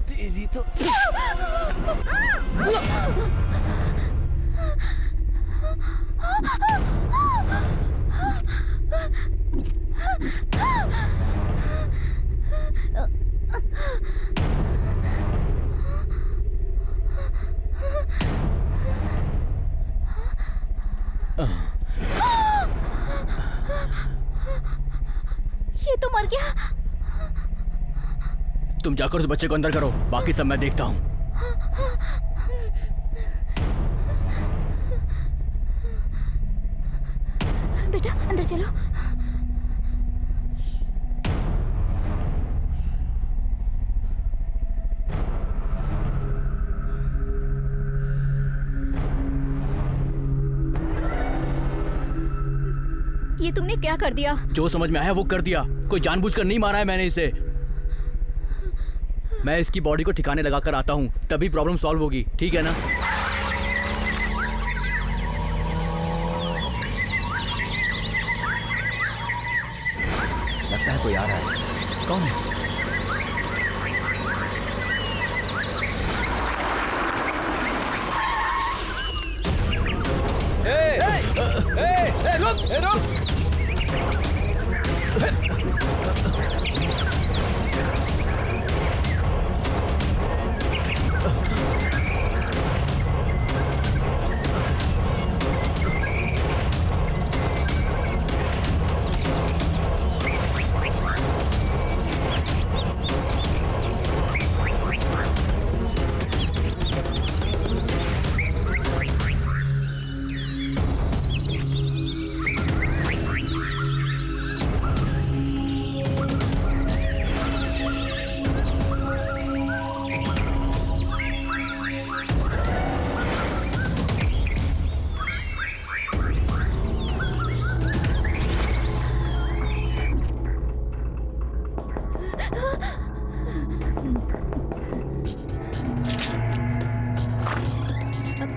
तेरी तो ये तो मर गया। तुम जाकर उस बच्चे को अंदर करो, बाकी सब मैं देखता हूँ। बेटा अंदर चलो। ये तुमने क्या कर दिया? जो समझ में आया वो कर दिया, कोई जानबूझकर नहीं मारा है मैंने इसे। मैं इसकी बॉडी को ठिकाने लगाकर आता हूँ, तभी प्रॉब्लम सॉल्व होगी, ठीक है ना? लगता है कोई आ रहा है। कौन है? रुक।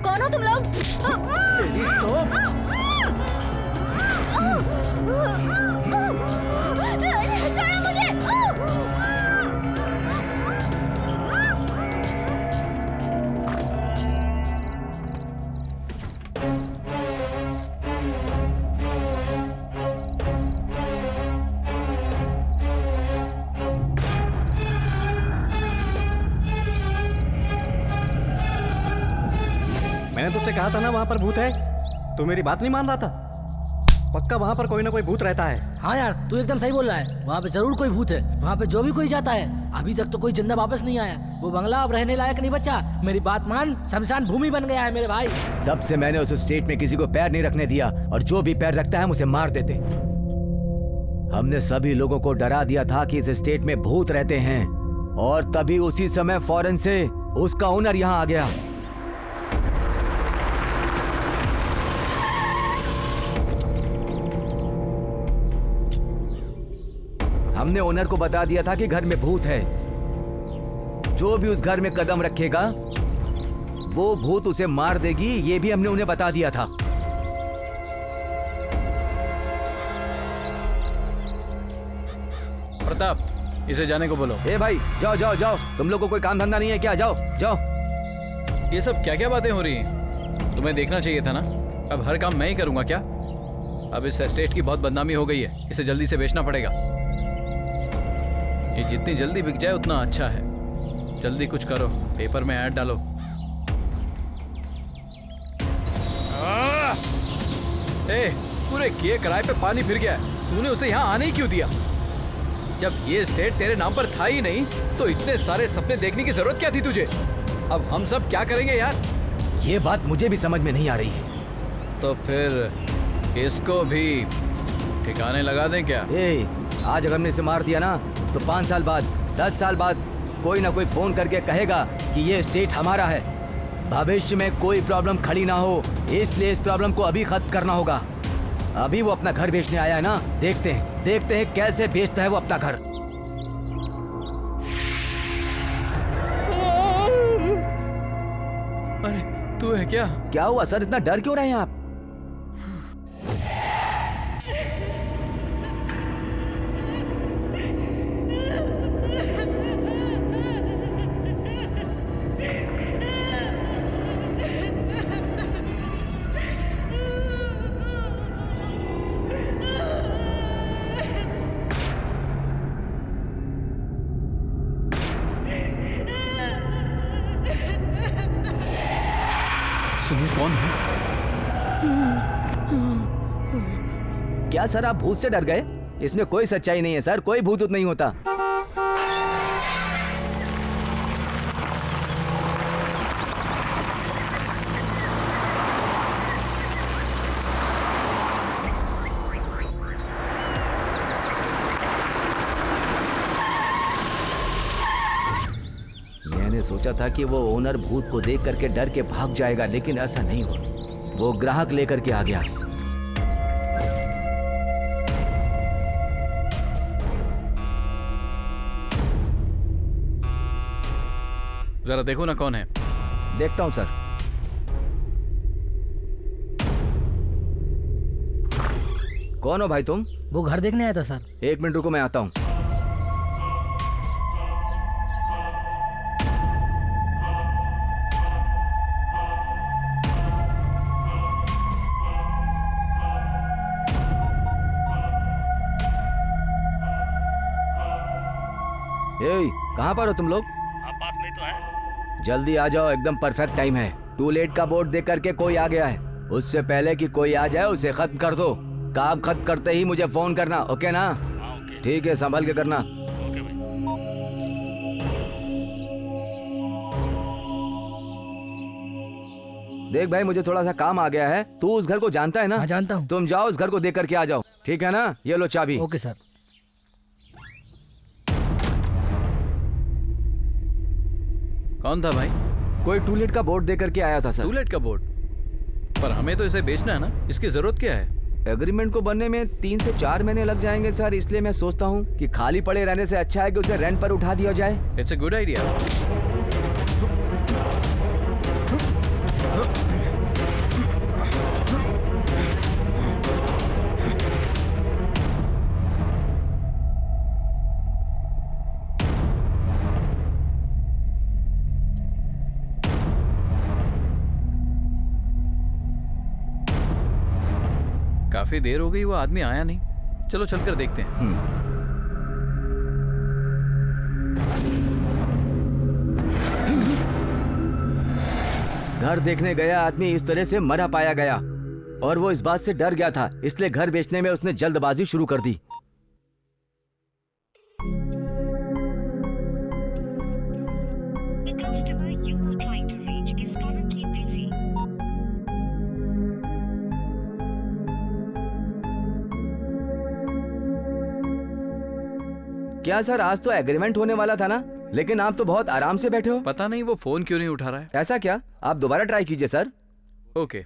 कौन हो तुम लोग? छोड़ो मुझे। मैंने तुझसे कहा था ना वहाँ पर भूत है, तू मेरी बात नहीं मान रहा था। पक्का वहाँ पर कोई ना कोई भूत रहता है। हाँ यार तू एकदम सही बोल रहा है, वहाँ पे जरूर कोई भूत है। वहाँ पे जो भी कोई जाता है, अभी तक तो कोई जिंदा वापस नहीं आया। वो बंगला अब रहने लायक नहीं बचा। मेरी बात मान, शमशान भूमि बन गया है मेरे भाई। तब से मैंने उस स्टेट में किसी को पैर नहीं रखने दिया, और जो भी पैर रखता है हम उसे मार देते। हमने सभी लोगों को डरा दिया था कि इस स्टेट में भूत रहते हैं, और तभी उसी समय फौरन से उसका ओनर यहाँ आ गया। हमने ओनर को बता दिया था कि घर में भूत है। जो भी उस घर में कदम रखेगा वो भूत उसे मार देगी, ये भी हमने उन्हें बता दिया था। प्रताप, इसे जाने को बोलो। ए भाई जाओ जाओ जाओ, तुम लोग को कोई काम धंधा नहीं है क्या? जाओ जाओ। ये सब क्या क्या बातें हो रही हैं? तुम्हें देखना चाहिए था ना। अब हर काम मैं ही करूंगा क्या? अब इस एस्टेट की बहुत बदनामी हो गई है, इसे जल्दी से बेचना पड़ेगा। ये जितनी जल्दी बिक जाए उतना अच्छा है। जल्दी कुछ करो, पेपर में ऐड डालो। ए, पूरे किए किराए पे पानी फिर गया है। तूने उसे यहाँ आने ही क्यों दिया? जब ये स्टेट तेरे नाम पर था ही नहीं तो इतने सारे सपने देखने की जरूरत क्या थी तुझे? अब हम सब क्या करेंगे यार? ये बात मुझे भी समझ में नहीं आ रही है। तो फिर इसको भी ठिकाने लगा दें क्या? आज अगर हमने इसे मार दिया ना तो 5 साल बाद 10 साल बाद कोई ना कोई फोन करके कहेगा कि ये स्टेट हमारा है। भविष्य में कोई प्रॉब्लम खड़ी ना हो, इसलिए इस प्रॉब्लम को अभी खत्म करना होगा। अभी वो अपना घर बेचने आया है ना, देखते हैं कैसे बेचता है वो अपना घर। अरे तू है क्या? क्या हुआ सर, इतना डर क्यों रहे हैं आप? सुनिए, कौन है? क्या सर आप भूत से डर गए? इसमें कोई सच्चाई नहीं है सर, कोई भूत नहीं होता। सोचा था कि वो ओनर भूत को देख करके डर के भाग जाएगा, लेकिन ऐसा नहीं हुआ। वो ग्राहक लेकर के आ गया। जरा देखो ना कौन है। देखता हूँ सर। कौन हो भाई तुम? वो घर देखने आया था सर। 1 मिनट रुको, मैं आता हूँ। कहाँ पर हो तुम लोग? हाँ, पास में ही तो है। जल्दी आ जाओ, एकदम परफेक्ट टाइम है। टू लेट का बोर्ड देख करके कोई आ गया है। उससे पहले कि कोई आ जाए उसे खत्म कर दो। काम खत्म करते ही मुझे फोन करना, ओके ना? हाँ, ओके। ठीक है, संभल के करना। ओके भाई। देख भाई, मुझे थोड़ा सा काम आ गया है। तू उस घर को जानता है ना? हाँ, जानता हूँ। तुम जाओ उस घर को देख करके आ जाओ, ठीक है ना? ये लो चाबी। Okay sir. कौन था भाई? कोई टू लेट का बोर्ड देख करके आया था सर। टू लेट का बोर्ड? पर हमें तो इसे बेचना है ना, इसकी जरूरत क्या है? एग्रीमेंट को बनने में 3 से 4 महीने लग जाएंगे सर, इसलिए मैं सोचता हूँ कि खाली पड़े रहने से अच्छा है कि उसे रेंट पर उठा दिया जाए। It's a good idea. काफी देर हो गई, वो आदमी आया नहीं। चलो चलकर देखते हैं। घर देखने गया आदमी इस तरह से मरा पाया गया और वो इस बात से डर गया था, इसलिए घर बेचने में उसने जल्दबाजी शुरू कर दी। क्या सर, आज तो एग्रीमेंट होने वाला था ना, लेकिन आप तो बहुत आराम से बैठे हो। पता नहीं वो फोन क्यों नहीं उठा रहा है। ऐसा क्या? आप दोबारा ट्राई कीजिए सर। ओके।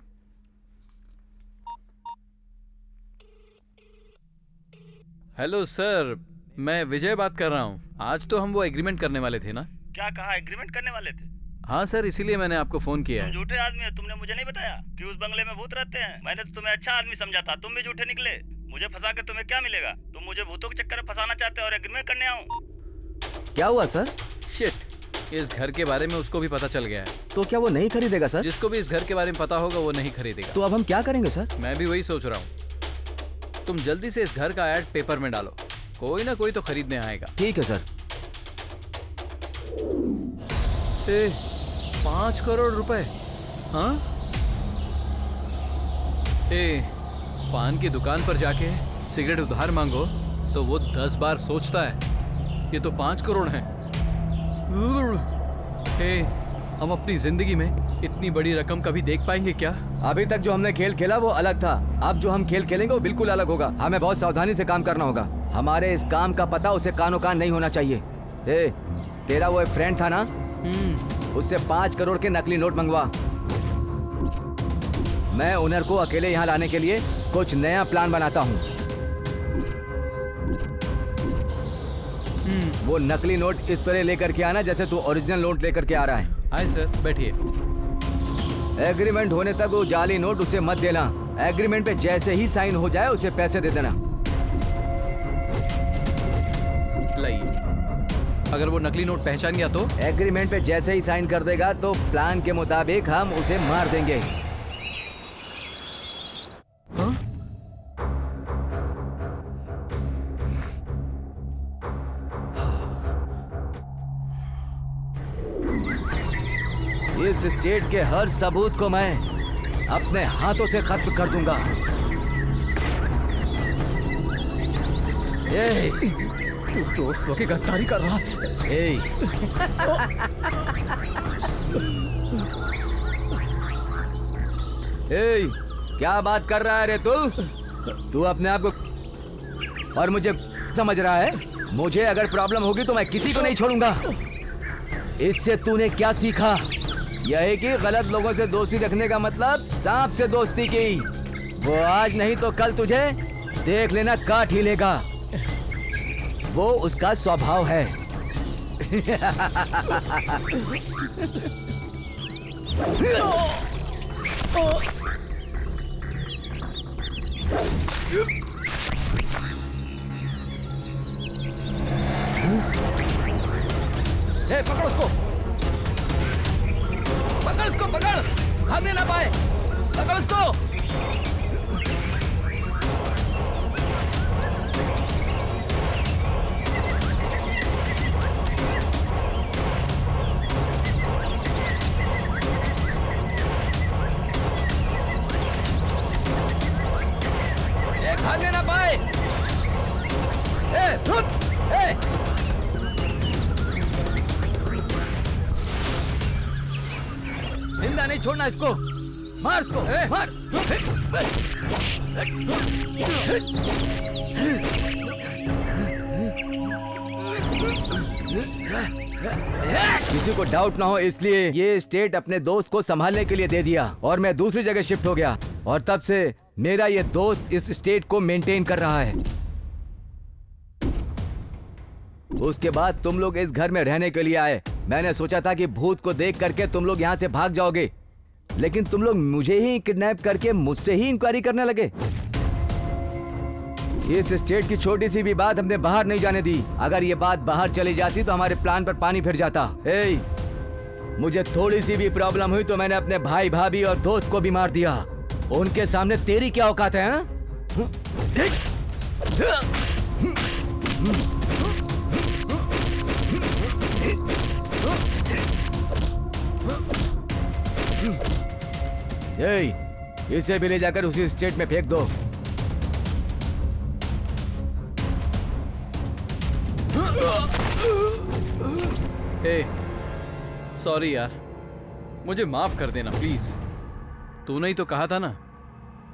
हेलो सर, मैं विजय बात कर रहा हूँ। आज तो हम वो एग्रीमेंट करने वाले थे ना? क्या कहा? एग्रीमेंट करने वाले थे? हाँ सर, इसीलिए मैंने आपको फोन किया है। तुम झूठे आदमी हो। तुमने मुझे नहीं बताया कि उस बंगले में भूत रहते हैं। मैंने तो तुम्हें अच्छा आदमी समझा था, तुम भी झूठे निकले। मुझे फंसा के तुम्हें क्या मिलेगा? तुम मुझे भूतों के चक्कर में फंसाना चाहते हो और एग्रीमेंट करने आऊं। क्या हुआ सर? शिट, इस घर के बारे में उसको भी पता चल गया है। तो क्या वो नहीं खरीदेगा सर? जिसको भी इस घर के बारे में पता होगा वो नहीं खरीदेगा। तो अब हम क्या करेंगे सर? मैं भी वही सोच रहा हूँ। तुम जल्दी से इस घर का ऐड पेपर में डालो, कोई ना कोई तो खरीदने आएगा। ठीक है सर। 5 करोड़ रुपए? हाँ? पान की दुकान पर जाके सिगरेट उधार मांगो तो वो 10 बार सोचता है। ये तो 5 करोड़ हैं। हम अपनी जिंदगी में इतनी बड़ी रकम कभी देख पाएंगे क्या? अभी तक जो हमने खेल खेला वो अलग था, अब जो हम खेल खेलेंगे वो बिल्कुल अलग होगा। हमें बहुत सावधानी से काम करना होगा। हमारे इस काम का पता उसे कानो कान नहीं होना चाहिए। तेरा वो एक फ्रेंड था ना, उससे 5 करोड़ के नकली नोट मंगवा। मैं ओनर को अकेले यहाँ लाने के लिए कुछ नया प्लान बनाता हूँ। वो नकली नोट इस तरह लेकर के आना जैसे तू ओरिजिनल नोट लेकर के आ रहा है। हाय सर, बैठिए। एग्रीमेंट होने तक वो जाली नोट उसे मत देना। एग्रीमेंट पे जैसे ही साइन हो जाए उसे पैसे दे देना। लाइए, अगर वो नकली नोट पहचान गया तो? एग्रीमेंट पे जैसे ही साइन कर देगा तो प्लान के मुताबिक हम उसे मार देंगे। हाँ? इस स्टेट के हर सबूत को मैं अपने हाथों से खत्म कर दूंगा। तू दोस्तों की गद्दारी कर रहा है। क्या बात कर रहा है रे तू अपने आप को और मुझे समझ रहा है? मुझे अगर प्रॉब्लम होगी तो मैं किसी को नहीं छोड़ूंगा। इससे तूने क्या सीखा? यही कि गलत लोगों से दोस्ती रखने का मतलब सांप से दोस्ती की। वो आज नहीं तो कल तुझे देख लेना काट ही लेगा। वो उसका स्वभाव है। ए, पकड़ उसको, पकड़ उसको, पकड़, भागने ना पाए, पकड़ उसको। भागने ना पाए। रुक। जिंदा नहीं छोड़ना इसको। मार इसको, मार। किसी को डाउट ना हो इसलिए ये स्टेट अपने दोस्त को संभालने के लिए दे दिया और मैं दूसरी जगह शिफ्ट हो गया और तब से मेरा ये दोस्त इस स्टेट को मेंटेन कर रहा है। उसके बाद तुम लोग इस घर में रहने के लिए आए। मैंने सोचा था कि भूत को देख करके तुम लोग यहाँ से भाग जाओगे, लेकिन तुम लोग मुझे ही किडनैप करके मुझसे ही इंक्वायरी करने लगे। इस स्टेट की छोटी सी भी बात हमने बाहर नहीं जाने दी। अगर ये बात बाहर चली जाती तो हमारे प्लान पर पानी फिर जाता। मुझे थोड़ी सी भी प्रॉब्लम हुई तो मैंने अपने भाई भाभी और दोस्त को भी मार दिया। उनके सामने तेरी क्या औकात है? इसे भी ले जाकर उसी स्टेट में फेंक दो। सॉरी यार, मुझे माफ कर देना प्लीज। तूने ही तो कहा था ना,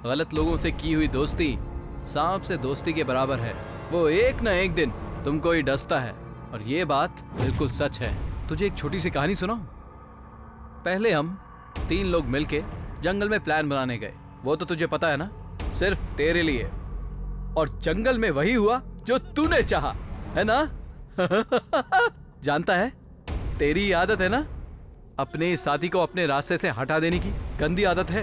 गलत लोगों से की हुई दोस्ती सांप से दोस्ती के बराबर है। वो एक ना एक दिन तुमको ही डसता है और ये बात बिल्कुल सच है। तुझे एक छोटी सी कहानी सुनाऊं? पहले हम 3 लोग मिलके जंगल में प्लान बनाने गए। वो तो तुझे पता है ना, सिर्फ तेरे लिए। और जंगल में वही हुआ जो तूने चाहा, है ना? जानता है, तेरी आदत है ना अपने साथी को अपने रास्ते से हटा देने की, गंदी आदत है।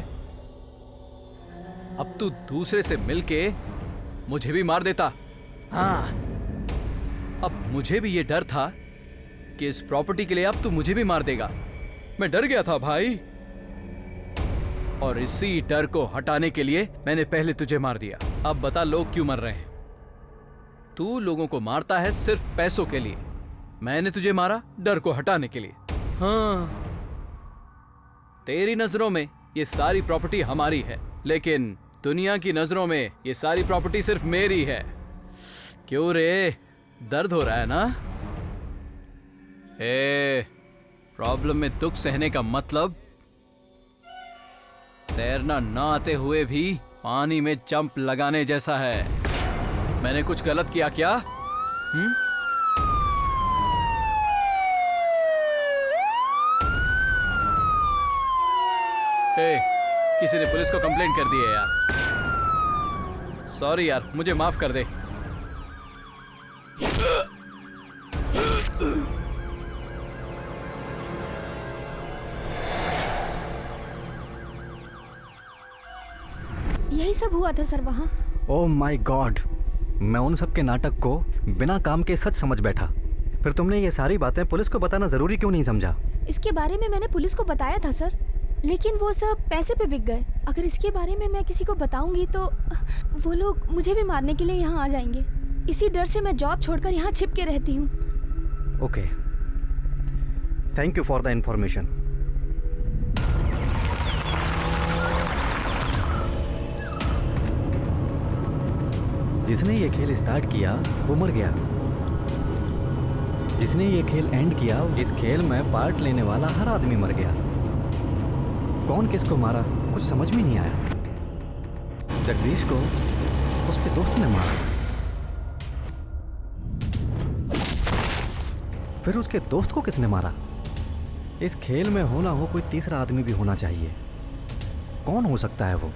अब तू दूसरे से मिलके मुझे भी मार देता। हाँ, अब मुझे भी ये डर था कि इस प्रॉपर्टी के लिए अब तू मुझे भी मार देगा। मैं डर गया था भाई, और इसी डर को हटाने के लिए मैंने पहले तुझे मार दिया। अब बता लोग क्यों मर रहे हैं? तू लोगों को मारता है सिर्फ पैसों के लिए, मैंने तुझे मारा डर को हटाने के लिए। हाँ, तेरी नजरों में ये सारी प्रॉपर्टी हमारी है, लेकिन दुनिया की नजरों में ये सारी प्रॉपर्टी सिर्फ मेरी है। क्यों रे, दर्द हो रहा है ना? प्रॉब्लम में दुख सहने का मतलब तैरना ना आते हुए भी पानी में जंप लगाने जैसा है। मैंने कुछ गलत किया क्या? किसी ने पुलिस को कंप्लेंट कर दी है यार। सॉरी यार, मुझे माफ कर दे। यही सब हुआ था सर वहाँ। ओह माय गॉड, मैं उन सब के नाटक को बिना काम के सच समझ बैठा। फिर तुमने ये सारी बातें पुलिस को बताना जरूरी क्यों नहीं समझा? इसके बारे में मैंने पुलिस को बताया था सर, लेकिन वो सब पैसे पे बिक गए। अगर इसके बारे में मैं किसी को बताऊंगी तो वो लोग मुझे भी मारने के लिए यहाँ आ जाएंगे। इसी डर से मैं जॉब छोड़कर यहाँ छिप के रहती हूँ। Okay, thank you for the information. जिसने ये खेल स्टार्ट किया वो मर गया। जिसने ये खेल एंड किया, इस खेल में पार्ट लेने वाला हर आदमी मर गया। कौन किसको मारा कुछ समझ में नहीं आया। जगदीश को उसके दोस्त ने मारा, फिर उसके दोस्त को किसने मारा? इस खेल में हो ना हो कोई तीसरा आदमी भी होना चाहिए। कौन हो सकता है वो?